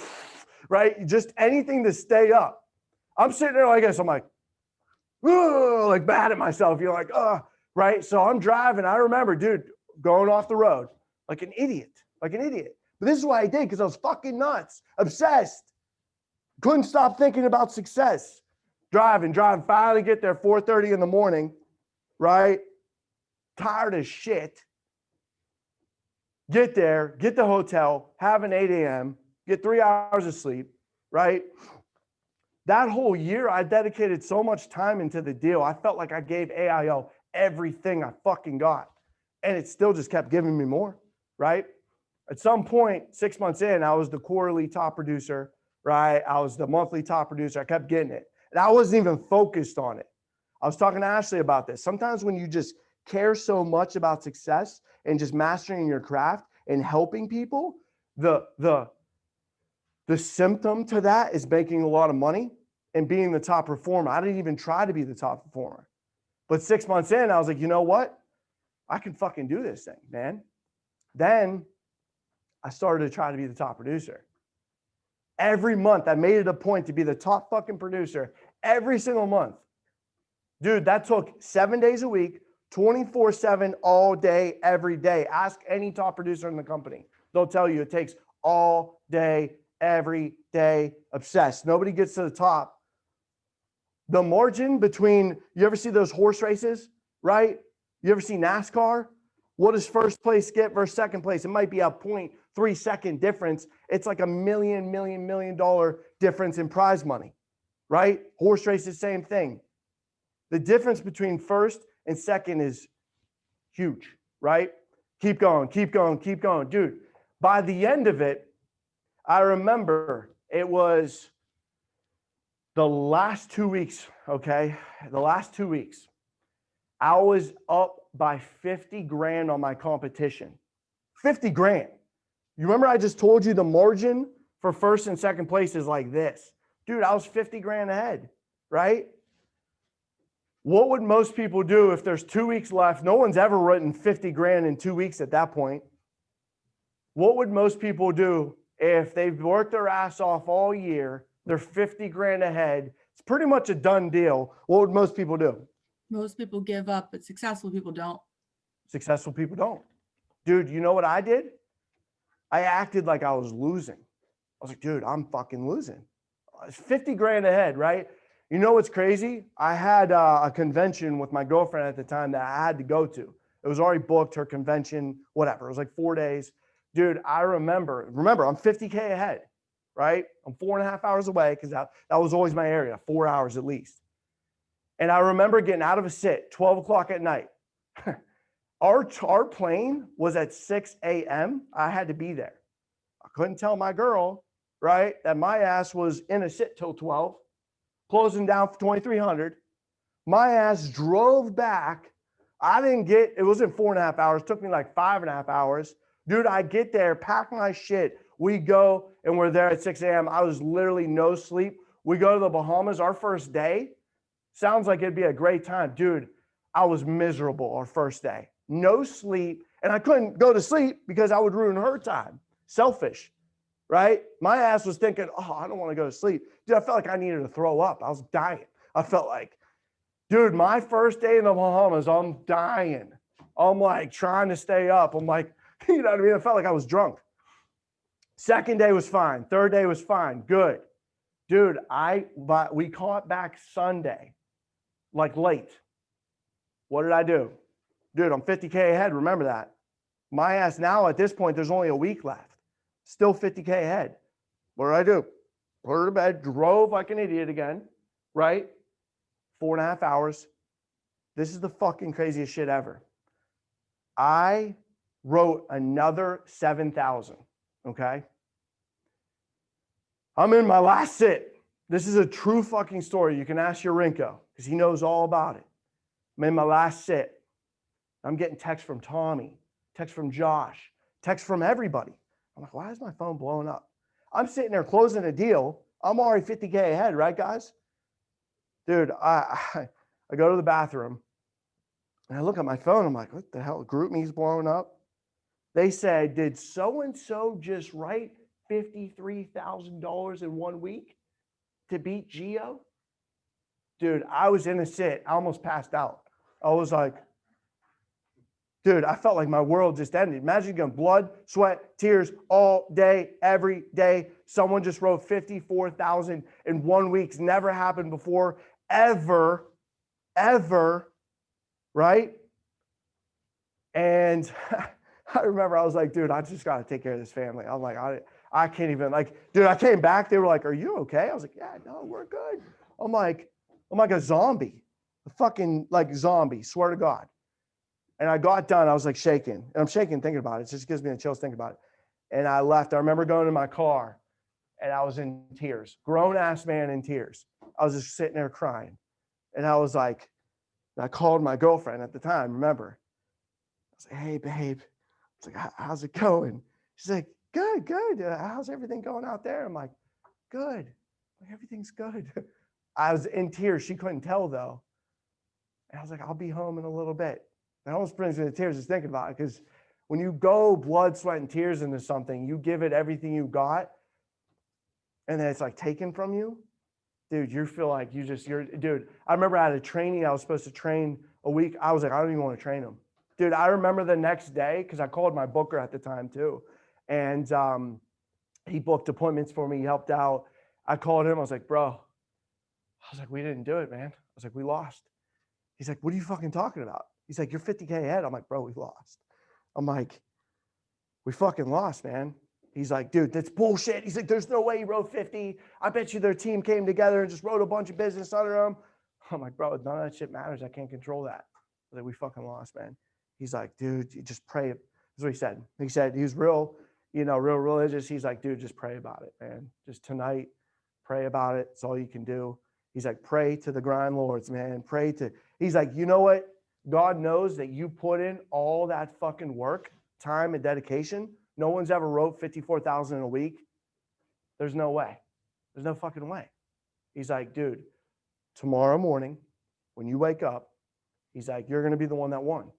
right? Just anything to stay up. I'm sitting there like this. I'm like, like mad at myself. You're like, right? So I'm driving. I remember, dude, going off the road like an idiot. But this is what I did because I was fucking nuts, obsessed. Couldn't stop thinking about success. Driving, finally get there 4:30 in the morning, right? Tired as shit. Get there, get the hotel, have an 8 a.m., get 3 hours of sleep, right? That whole year, I dedicated so much time into the deal. I felt like I gave AIO everything I fucking got. And it still just kept giving me more, right? At some point, 6 months in, I was the quarterly top producer, right? I was the monthly top producer. I kept getting it. And I wasn't even focused on it. I was talking to Ashley about this. Sometimes when you just care so much about success and just mastering your craft and helping people, the symptom to that is making a lot of money and being the top performer. I didn't even try to be the top performer. But 6 months in, I was like, you know what? I can fucking do this thing, man. Then I started to try to be the top producer. Every month, I made it a point to be the top fucking producer every single month. Dude, that took 7 days a week, 24/7, all day, every day. Ask any top producer in the company. They'll tell you it takes all day, every day, obsessed. Nobody gets to the top. The margin between, you ever see those horse races, right? You ever see NASCAR? What does first place get versus second place? It might be a 0.3 second difference. It's like $1 million difference in prize money, right? Horse races, same thing. The difference between first and second is huge, right? Keep going. Dude, by the end of it, I remember it was the last 2 weeks, okay? The last 2 weeks, I was up by 50 grand on my competition. 50 grand. You remember I just told you the margin for first and second place is like this. Dude, I was 50 grand ahead, right? What would most people do if there's 2 weeks left? No one's ever written 50 grand in 2 weeks at that point. What would most people do if they've worked their ass off all year, they're 50 grand ahead? It's pretty much a done deal. What would most people do? Most people give up, but successful people don't. Successful people don't. Dude, you know what I did? I acted like I was losing. I was like, dude, I'm fucking losing. I was 50 grand ahead, right? You know what's crazy? I had a convention with my girlfriend at the time that I had to go to. It was already booked, her convention, whatever. It was like 4 days. Dude, I remember, I'm 50K ahead, right? I'm 4.5 hours away because that was always my area, 4 hours at least. And I remember getting out of a sit, 12 o'clock at night. Our plane was at 6 a.m. I had to be there. I couldn't tell my girl, right, that my ass was in a sit till 12, closing down for 2,300. My ass drove back. It wasn't 4.5 hours. It took me like 5.5 hours. Dude, I get there, pack my shit. We go and we're there at 6 a.m. I was literally no sleep. We go to the Bahamas our first day. Sounds like it'd be a great time. Dude, I was miserable our first day. No sleep. And I couldn't go to sleep because I would ruin her time. Selfish, right? My ass was thinking, oh, I don't want to go to sleep. Dude, I felt like I needed to throw up. I was dying. I felt like, dude, my first day in the Bahamas, I'm dying. I'm like trying to stay up. I'm like, you know what I mean? I felt like I was drunk. Second day was fine. Third day was fine. Good. Dude, we caught back Sunday, like late. What did I do? Dude, I'm 50K ahead. Remember that. My ass now at this point, there's only a week left. Still 50K ahead. What did I do? Put her to bed, drove like an idiot again, right? 4.5 hours. This is the fucking craziest shit ever. I wrote another 7,000, okay? I'm in my last sit. This is a true fucking story. You can ask your Rinko because he knows all about it. I'm in my last sit. I'm getting texts from Tommy, texts from Josh, texts from everybody. I'm like, why is my phone blowing up? I'm sitting there closing a deal. I'm already 50K ahead, right, guys? Dude, I go to the bathroom and I look at my phone. I'm like, what the hell? GroupMe's blowing up. They said, did so-and-so just write $53,000 in 1 week to beat Geo? Dude, I was in a sit. I almost passed out. I was like, dude, I felt like my world just ended. Imagine going blood, sweat, tears all day, every day. Someone just wrote 54,000 in 1 week. It's never happened before, ever, right? And I remember I was like, dude, I just got to take care of this family. I'm like, I can't even, like, dude, I came back. They were like, are you okay? I was like, yeah, no, we're good. I'm like a zombie, a fucking like zombie, swear to God. And I got done. I was like shaking. And I'm shaking thinking about it. It just gives me the chills thinking about it. And I left. I remember going to my car and I was in tears, grown ass man in tears. I was just sitting there crying. And I was like, I called my girlfriend at the time, remember? I was like, hey, babe. I was like, how's it going? She's like, good. How's everything going out there? I'm like, good. Like, everything's good. I was in tears. She couldn't tell though. And I was like, I'll be home in a little bit. It almost brings me to tears just thinking about it, because when you go blood, sweat, and tears into something, you give it everything you got, and then it's like taken from you. Dude, you feel like dude, I remember I had a training. I was supposed to train a week. I was like, I don't even want to train him. Dude, I remember the next day, because I called my booker at the time too. And he booked appointments for me. He helped out. I called him. I was like, bro, we didn't do it, man. I was like, we lost. He's like, what are you fucking talking about? He's like, you're 50K ahead. I'm like, bro, we lost. I'm like, we fucking lost, man. He's like, dude, that's bullshit. He's like, there's no way he wrote 50. I bet you their team came together and just wrote a bunch of business under him. I'm like, bro, none of that shit matters. I can't control that. I was like, we fucking lost, man. He's like, dude, you just pray. That's what he said. He said he was real religious. He's like, dude, just pray about it, man. Just tonight, pray about it. It's all you can do. He's like, pray to the grind lords, man. He's like, you know what? God knows that you put in all that fucking work, time, and dedication. No one's ever wrote 54,000 in a week. There's no way. There's no fucking way. He's like, dude, tomorrow morning when you wake up, he's like, you're going to be the one that won.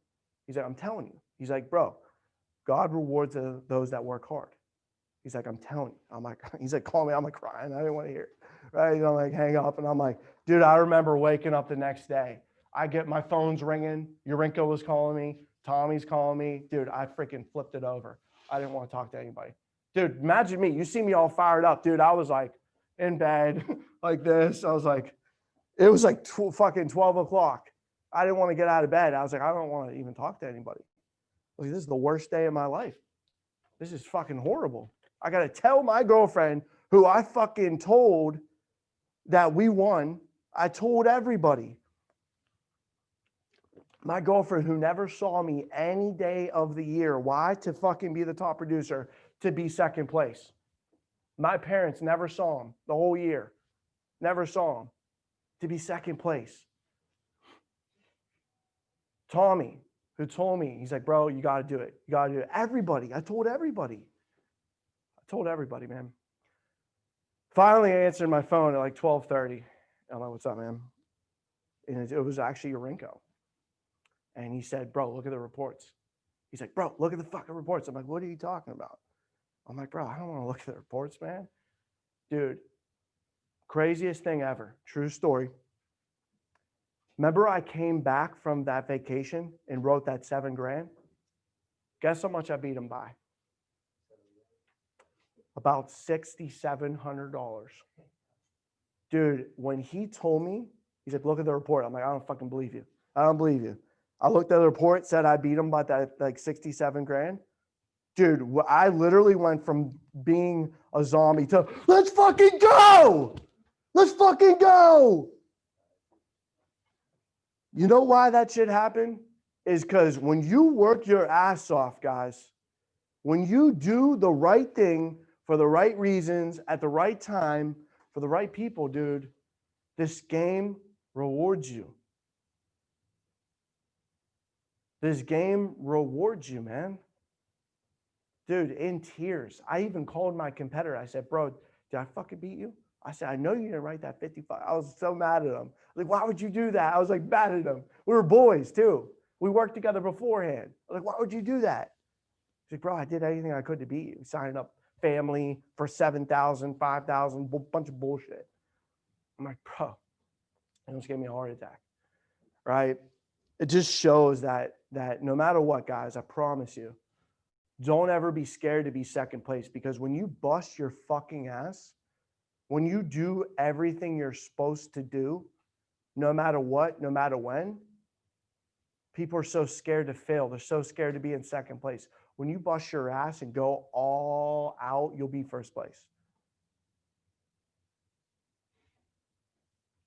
He's like, I'm telling you. He's like, bro, God rewards those that work hard. He's like, I'm telling you. I'm like, he's like, call me. I'm like crying. I didn't want to hear it. Right? I'm like, hang up. And I'm like, dude, I remember waking up the next day. I get my phone's ringing. Yurinko was calling me. Tommy's calling me. Dude, I freaking flipped it over. I didn't want to talk to anybody. Dude, imagine me. You see me all fired up. Dude, I was like in bed like this. I was like, it was like fucking 12 o'clock. I didn't want to get out of bed. I was like, I don't want to even talk to anybody. I was like, this is the worst day of my life. This is fucking horrible. I got to tell my girlfriend, who I fucking told that we won. I told everybody. My girlfriend, who never saw me any day of the year. Why? To fucking be the top producer, to be second place. My parents never saw him the whole year. Never saw him. To be second place. Tommy, who told me, he's like, bro, you got to do it. You got to do it. Everybody. I told everybody, man. Finally, I answered my phone at like 12:30. I'm like, what's up, man? And it was actually Urenco. And he said, bro, look at the reports. He's like, bro, look at the fucking reports. I'm like, what are you talking about? I'm like, bro, I don't want to look at the reports, man. Dude, craziest thing ever. True story. Remember I came back from that vacation and wrote that $7,000? Guess how much I beat him by? About $6,700. Dude, when he told me, he's like, look at the report. I'm like, I don't fucking believe you. I don't believe you. I looked at the report, said I beat him by that like $67,000. Dude, I literally went from being a zombie to let's fucking go. Let's fucking go. You know why that shit happened? Is because when you work your ass off, guys, when you do the right thing for the right reasons at the right time for the right people, dude, this game rewards you. This game rewards you, man. Dude, in tears. I even called my competitor. I said, bro, did I fucking beat you? I said, I know you didn't write that 55. I was so mad at him. Like, why would you do that? I was like mad at him. We were boys too. We worked together beforehand. I was like, why would you do that? He's like, bro, I did everything I could to beat you. Signing up family for 7,000, 5,000, bunch of bullshit. I'm like, bro, it almost gave me a heart attack, right? It just shows that no matter what, guys, I promise you, don't ever be scared to be second place, because when you bust your fucking ass, when you do everything you're supposed to do, no matter what, no matter when, people are so scared to fail. They're so scared to be in second place. When you bust your ass and go all out, you'll be first place.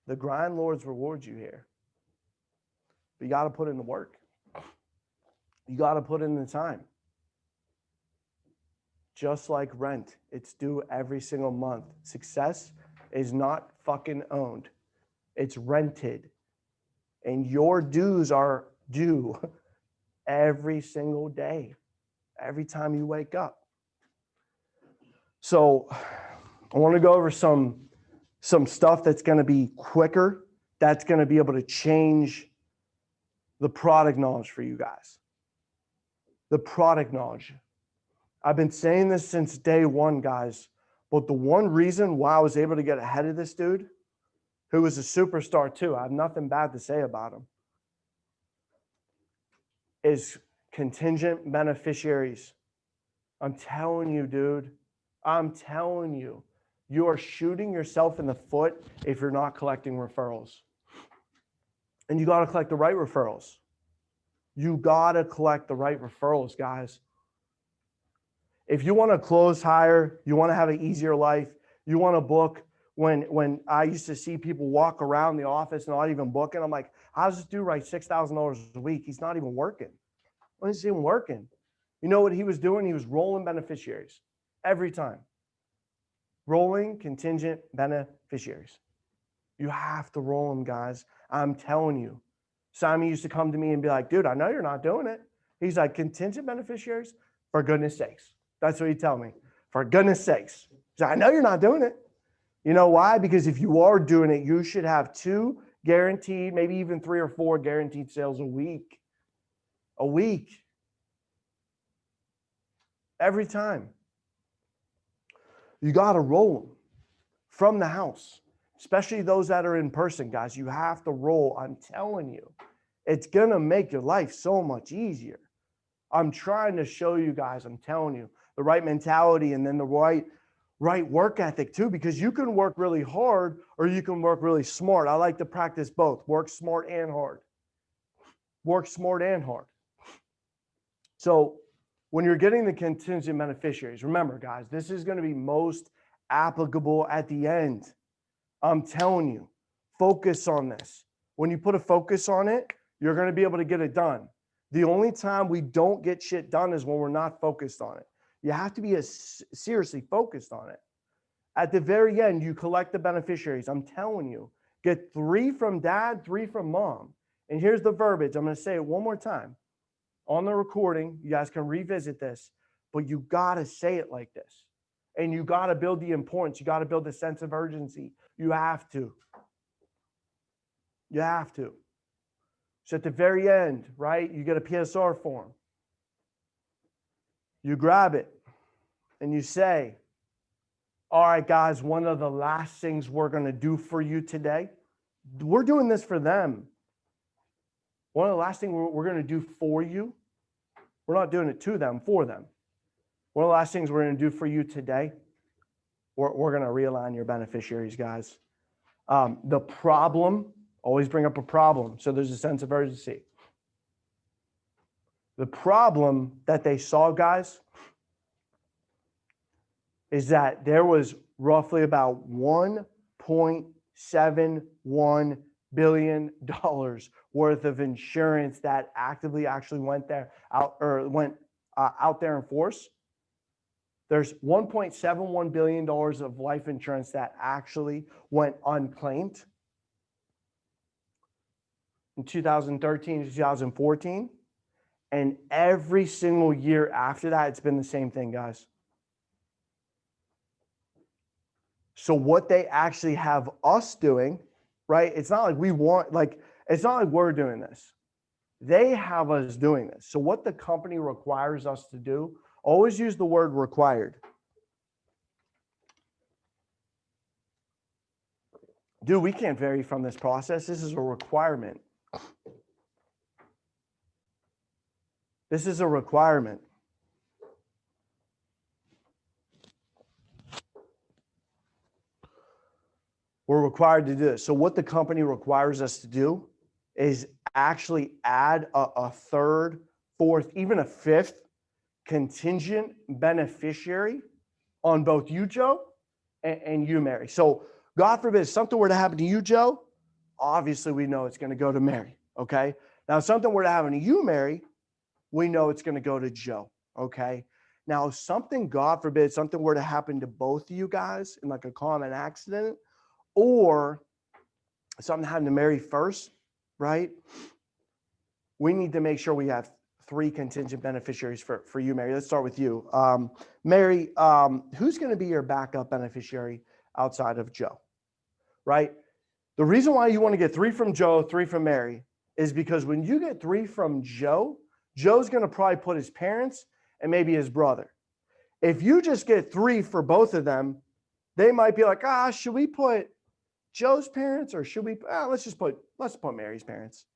The grind lords reward you here. But you got to put in the work. You got to put in the time. Just like rent, it's due every single month. Success is not fucking owned. It's rented. And your dues are due every single day, every time you wake up. So I want to go over some stuff that's going to be quicker, that's going to be able to change the product knowledge for you guys. The product knowledge. I've been saying this since day one, guys, but the one reason why I was able to get ahead of this dude, who was a superstar too, I have nothing bad to say about him, is contingent beneficiaries. I'm telling you, dude, I'm telling you, you are shooting yourself in the foot if you're not collecting referrals. And you got to collect the right referrals. You got to collect the right referrals, guys. If you want to close higher, you want to have an easier life, you want to book. When I used to see people walk around the office not even booking, I'm like, how does this dude write $6,000 a week? He's not even working. When is he even working? You know what he was doing? He was rolling beneficiaries every time. Rolling contingent beneficiaries. You have to roll them, guys. I'm telling you. Simon used to come to me and be like, dude, I know you're not doing it. He's like, contingent beneficiaries? For goodness sakes. That's what he'd tell me. For goodness sakes. He's like, I know you're not doing it. You know why? Because if you are doing it, you should have 2 guaranteed, maybe even 3 or 4 guaranteed sales a week. A week. Every time. You got to roll them from the house, especially those that are in person, guys. You have to roll. I'm telling you, it's going to make your life so much easier. I'm trying to show you guys, I'm telling you, the right mentality and then the right work ethic too, because you can work really hard or you can work really smart. I like to practice both, work smart and hard. Work smart and hard. So when you're getting the contingent beneficiaries, remember, guys, this is going to be most applicable at the end. I'm telling you, focus on this. When you put a focus on it, you're going to be able to get it done. The only time we don't get shit done is when we're not focused on it. You have to be seriously focused on it. At the very end, you collect the beneficiaries. I'm telling you, get 3 from dad, 3 from mom. And here's the verbiage. I'm going to say it one more time. on the recording. You guys can revisit this, but you got to say it like this. And you got to build the importance. You got to build the sense of urgency. You have to. You have to. So at the very end, right, you get a PSR form. You grab it and you say, all right, guys, one of the last things we're going to do for you today, we're doing this for them. One of the last things we're going to do for you, we're not doing it to them, for them. One of the last things we're going to do for you today, we're going to realign your beneficiaries, guys. The problem, always bring up a problem, so there's a sense of urgency. The problem that they saw, guys, is that there was roughly about $1.71 billion worth of insurance that actually went out there in force. There's $1.71 billion of life insurance that actually went unclaimed in 2013 to 2014. And every single year after that, it's been the same thing, guys. So what they actually have us doing, right? It's not like it's not like we're doing this. They have us doing this. So what the company requires us to do, always use the word required. Dude, we can't vary from this process. This is a requirement. This is a requirement. We're required to do this. So what the company requires us to do is actually add a third, fourth, even a fifth contingent beneficiary on both you, Joe, and you, Mary. So God forbid, if something were to happen to you, Joe, obviously we know it's going to go to Mary, okay? Now, if something were to happen to you, Mary, we know it's going to go to Joe, okay? Now, if something, God forbid, something were to happen to both of you guys in like a common accident, or something happened to Mary first, right? We need to make sure we have 3 contingent beneficiaries for you, Mary. Let's start with you. Mary, who's going to be your backup beneficiary outside of Joe, right? The reason why you want to get 3 from Joe, 3 from Mary is because when you get 3 from Joe, Joe's going to probably put his parents and maybe his brother. If you just get 3 for both of them, they might be like, should we put Joe's parents or should we, let's put Mary's parents.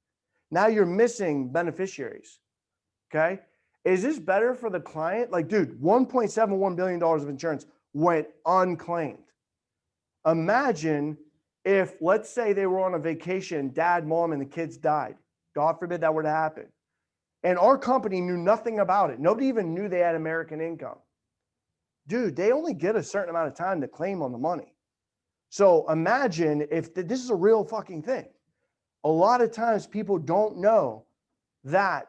Now you're missing beneficiaries. Okay. Is this better for the client? Like, dude, $1.71 billion of insurance went unclaimed. Imagine if, let's say they were on a vacation, dad, mom, and the kids died. God forbid that were to happen. And our company knew nothing about it. Nobody even knew they had American income. Dude, they only get a certain amount of time to claim on the money. So imagine if this is a real fucking thing. A lot of times people don't know that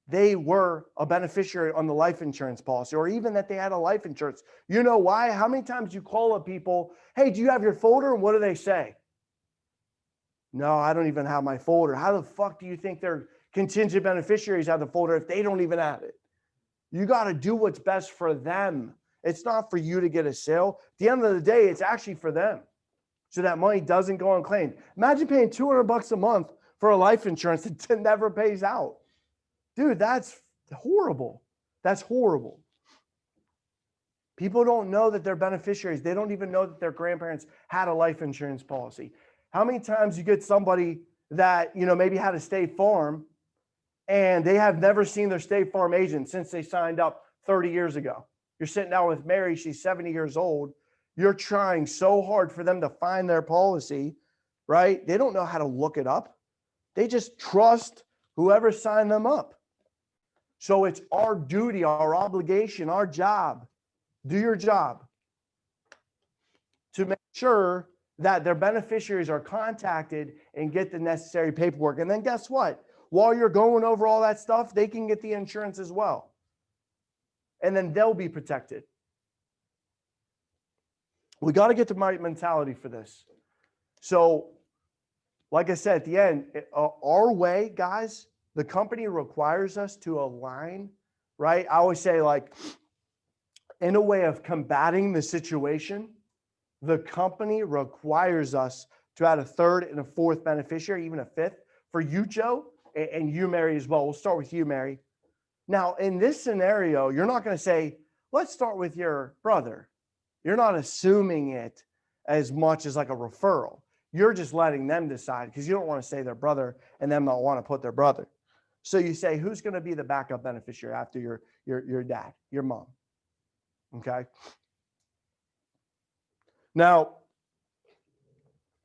they were a beneficiary on the life insurance policy, or even that they had a life insurance. You know why? How many times you call up people, hey, do you have your folder? And what do they say? No, I don't even have my folder. How the fuck do you think their contingent beneficiaries have the folder if they don't even have it? You got to do what's best for them. It's not for you to get a sale. At the end of the day, it's actually for them. So that money doesn't go unclaimed. Imagine paying $200 a month for a life insurance that never pays out. Dude, that's horrible. That's horrible. People don't know that they're beneficiaries. They don't even know that their grandparents had a life insurance policy. How many times you get somebody that, maybe had a State Farm and they have never seen their State Farm agent since they signed up 30 years ago? You're sitting down with Mary, she's 70 years old. You're trying so hard for them to find their policy, right? They don't know how to look it up. They just trust whoever signed them up. So it's our duty, our obligation, our job. Do your job to make sure that their beneficiaries are contacted and get the necessary paperwork. And then guess what? While you're going over all that stuff, they can get the insurance as well. And then they'll be protected. We got to get the right mentality for this. So, like I said, at the end, our way, guys, the company requires us to align, right? I always say, like, in a way of combating the situation, the company requires us to add a third and a fourth beneficiary, even a fifth. For you, Joe, and you, Mary, as well. We'll start with you, Mary. Now, in this scenario, you're not going to say, let's start with your brother. You're not assuming it as much as like a referral. You're just letting them decide because you don't want to say their brother and them not want to put their brother. So you say, who's going to be the backup beneficiary after your dad, your mom? Okay. Now,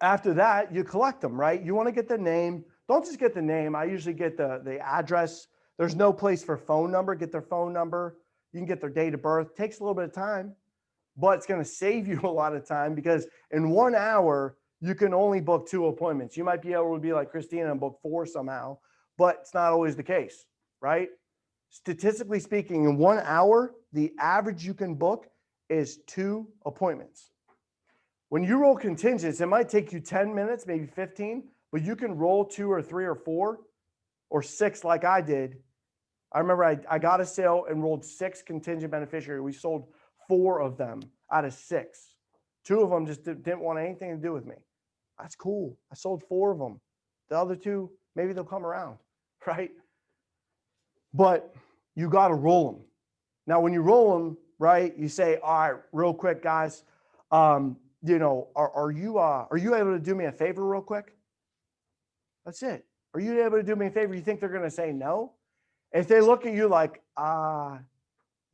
after that, you collect them, right? You want to get the name. Don't just get the name. I usually get the address. There's no place for phone number. Get their phone number. You can get their date of birth. Takes a little bit of time, but it's going to save you a lot of time because in 1 hour, you can only book 2 appointments. You might be able to be like Christina and book 4 somehow, but it's not always the case, right? Statistically speaking, in 1 hour, the average you can book is 2 appointments. When you roll contingents, it might take you 10 minutes, maybe 15, but you can roll 2 or 3 or 4 or 6 like I did. I remember I got a sale and rolled 6 contingent beneficiary. We sold 4 of them out of 6. 2 of them just didn't want anything to do with me. That's cool. I sold 4 of them. The other 2, maybe they'll come around, right? But you got to roll them. Now, when you roll them, right, you say, all right, real quick, guys, you know, are you able to do me a favor real quick? That's it. Are you able to do me a favor? You think they're going to say no? If they look at you like,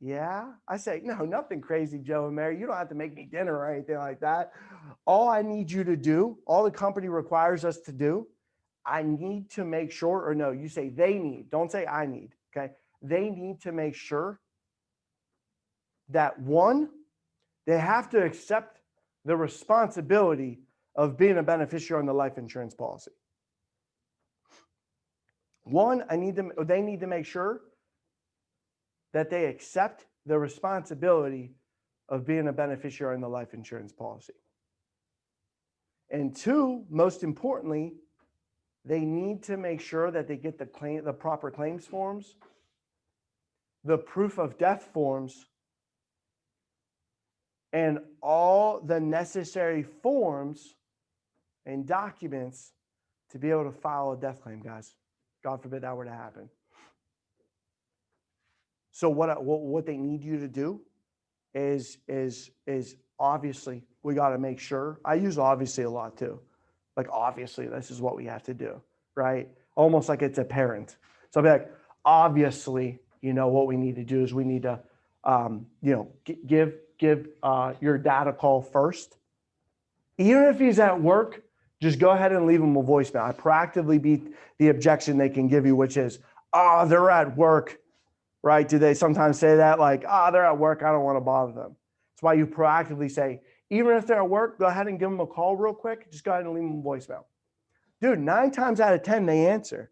yeah, I say, no, nothing crazy, Joe and Mary. You don't have to make me dinner or anything like that. All I need you to do, all the company requires us to do, I need to make sure, or no, you say they need, don't say I need, okay? They need to make sure that 1, they have to accept the responsibility of being a beneficiary on the life insurance policy. 1, they need to make sure that they accept the responsibility of being a beneficiary on the life insurance policy. And 2, most importantly, they need to make sure that they get the proper claims forms, the proof of death forms, and all the necessary forms and documents to be able to file a death claim, guys. God forbid that were to happen. So what they need you to do is obviously we got to make sure. I use obviously a lot too. Like, obviously, this is what we have to do, right? Almost like it's a parent. So I'll be like, obviously, you know, what we need to do is we need to, you know, give your dad a call first. Even if he's at work, just go ahead and leave him a voicemail. I proactively beat the objection they can give you, which is, oh, they're at work, right? Do they sometimes say that? Like, oh, they're at work. I don't want to bother them. That's why you proactively say, even if they're at work, go ahead and give them a call real quick. Just go ahead and leave them a voicemail. Dude, 9 times out of 10, they answer.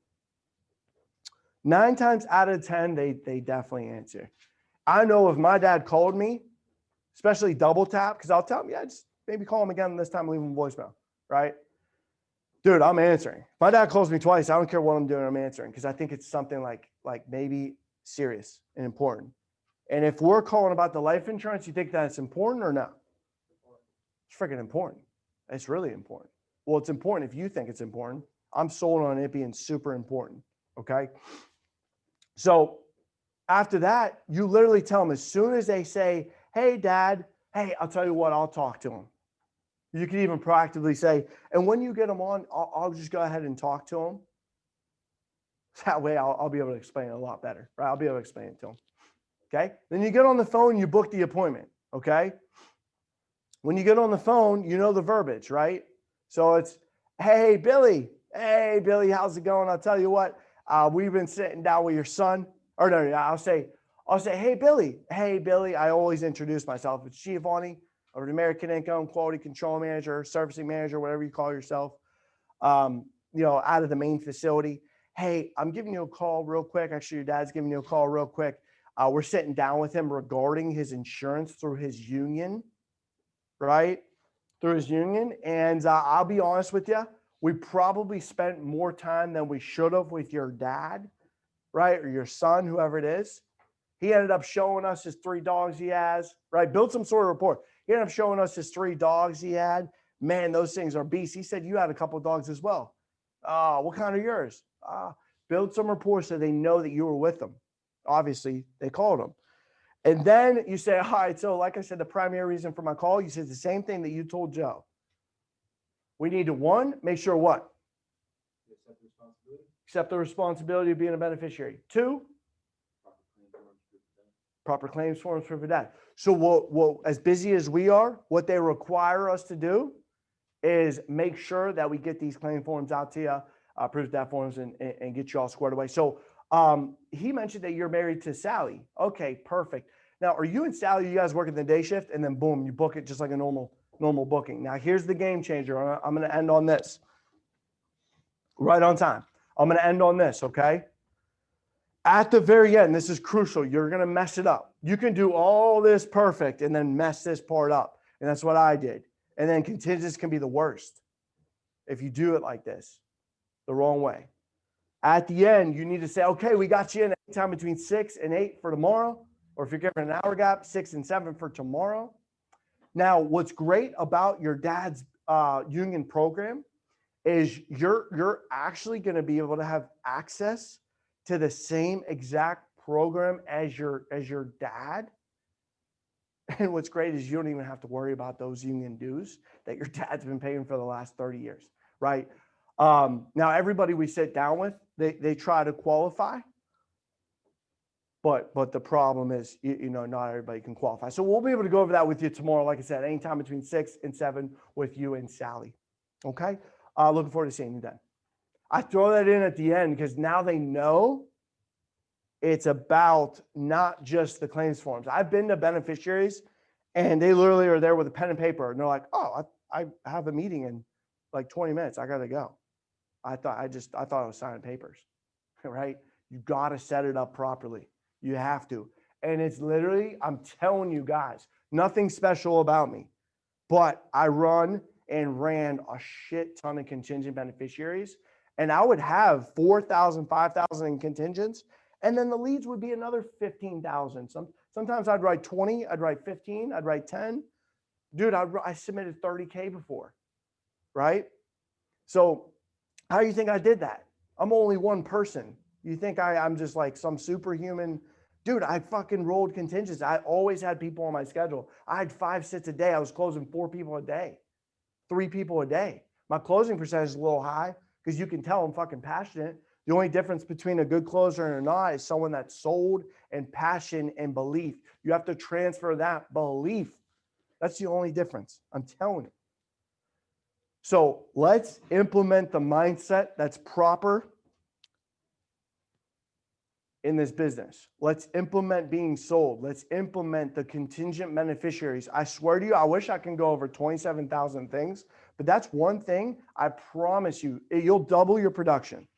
9 times out of 10, they definitely answer. I know if my dad called me, especially double tap, because I'll tell him, yeah, just maybe call him again this time, leave him a voicemail, right? Dude, I'm answering. If my dad calls me twice, I don't care what I'm doing, I'm answering, because I think it's something like maybe serious and important. And if we're calling about the life insurance, you think that's important or no? It's freaking important. It's really important. Well, it's important if you think it's important. I'm sold on it being super important, okay? So after that, you literally tell them as soon as they say, hey, Dad, hey, I'll tell you what, I'll talk to him. You can even proactively say, and when you get them on, I'll just go ahead and talk to him. That way I'll be able to explain it a lot better, right? I'll be able to explain it to him, okay? Then you get on the phone, you book the appointment, okay? When you get on the phone, you know the verbiage, right? So it's, hey, Billy, how's it going? I'll tell you what, we've been sitting down with your son. Or no, I'll say, hey, Billy. I always introduce myself. It's Giovanni, or the American Income Quality Control Manager, Servicing Manager, whatever you call yourself, you know, out of the main facility. Hey, I'm giving you a call real quick. Actually, your dad's giving you a call real quick. We're sitting down with him regarding his insurance through his union, right? Through his union. And I'll be honest with you, We probably spent more time than we should have with your dad, right? Or your son, whoever it is. He ended up showing us his 3 dogs he has, right? Built some sort of rapport. He ended up showing us his 3 dogs he had. Man, those things are beasts. He said you had a couple of dogs as well. What kind are yours? Build some rapport so they know that you were with them. Obviously, they called them. And then you say, all right, so like I said, the primary reason for my call, you said the same thing that you told Joe. We need to, 1, make sure what? Accept the responsibility of being a beneficiary. 2, proper claims forms for dad. So what, as busy as we are, what they require us to do is make sure that we get these claim forms out to you, proof that forms, and get you all squared away. So he mentioned that you're married to Sally. Okay, perfect. Now, are you and Sally, you guys working the day shift, and then boom, you book it just like a normal booking? Now, here's the game changer. I'm going to end on this. Right on time. I'm going to end on this, okay? At the very end, this is crucial. You're going to mess it up. You can do all this perfect and then mess this part up. And that's what I did. And then contingents can be the worst if you do it like this, the wrong way. At the end, you need to say, okay, we got you in anytime between 6 and 8 for tomorrow. Or if you're given an hour gap, 6 and 7 for tomorrow. Now, what's great about your dad's union program is you're actually going to be able to have access to the same exact program as your dad. And what's great is you don't even have to worry about those union dues that your dad's been paying for the last 30 years, right? Now, everybody we sit down with, they try to qualify. But the problem is, not everybody can qualify. So we'll be able to go over that with you tomorrow. Like I said, anytime between 6 and 7 with you and Sally. Okay? Looking forward to seeing you then. I throw that in at the end because now they know it's about not just the claims forms. I've been to beneficiaries and they literally are there with a pen and paper and they're like, oh, I have a meeting in like 20 minutes. I got to go. I thought I was signing papers, right? You got to set it up properly. You have to. And it's literally, I'm telling you guys, nothing special about me, but I run and ran a shit ton of contingent beneficiaries. And I would have 4,000, 5,000 in contingents. And then the leads would be another 15,000. Sometimes I'd write 20, I'd write 15, I'd write 10. Dude, I submitted 30K before, right? So how do you think I did that? I'm only one person. You think I'm just like some superhuman? Dude, I fucking rolled contingents. I always had people on my schedule. I had 5 sits a day. I was closing 4 people a day, 3 people a day. My closing percentage is a little high because you can tell I'm fucking passionate. The only difference between a good closer and not is someone that's sold and passion and belief. You have to transfer that belief. That's the only difference. I'm telling you. So let's implement the mindset that's proper in this business. Let's implement being sold. Let's implement the contingent beneficiaries. I swear to you, I wish I can go over 27,000 things, but that's one thing I promise you, you'll double your production.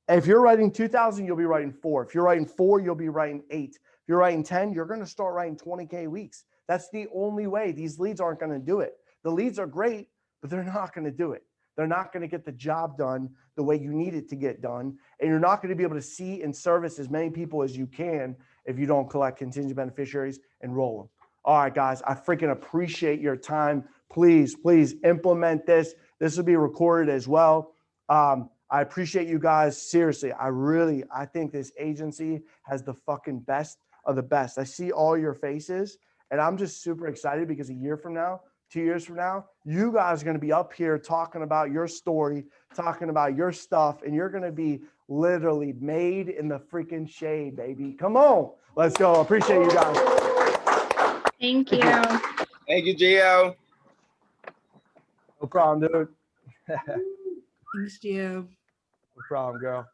If you're writing 2,000, you'll be writing 4. If you're writing 4, you'll be writing 8. If you're writing 10, you're going to start writing 20K weeks. That's the only way. These leads aren't going to do it. The leads are great, but they're not going to do it. They're not going to get the job done the way you need it to get done. And you're not going to be able to see and service as many people as you can if you don't collect contingent beneficiaries and roll them. All right, guys, I freaking appreciate your time. Please implement this. This will be recorded as well. I appreciate you guys. Seriously, I think this agency has the fucking best of the best. I see all your faces and I'm just super excited because a year from now, 2 years from now, you guys are going to be up here talking about your story, talking about your stuff, and you're going to be literally made in the freaking shade, baby. Come on. Let's go. Appreciate you guys. Thank you. Thank you, Gio. No problem, dude. Thanks, Gio. No problem, girl.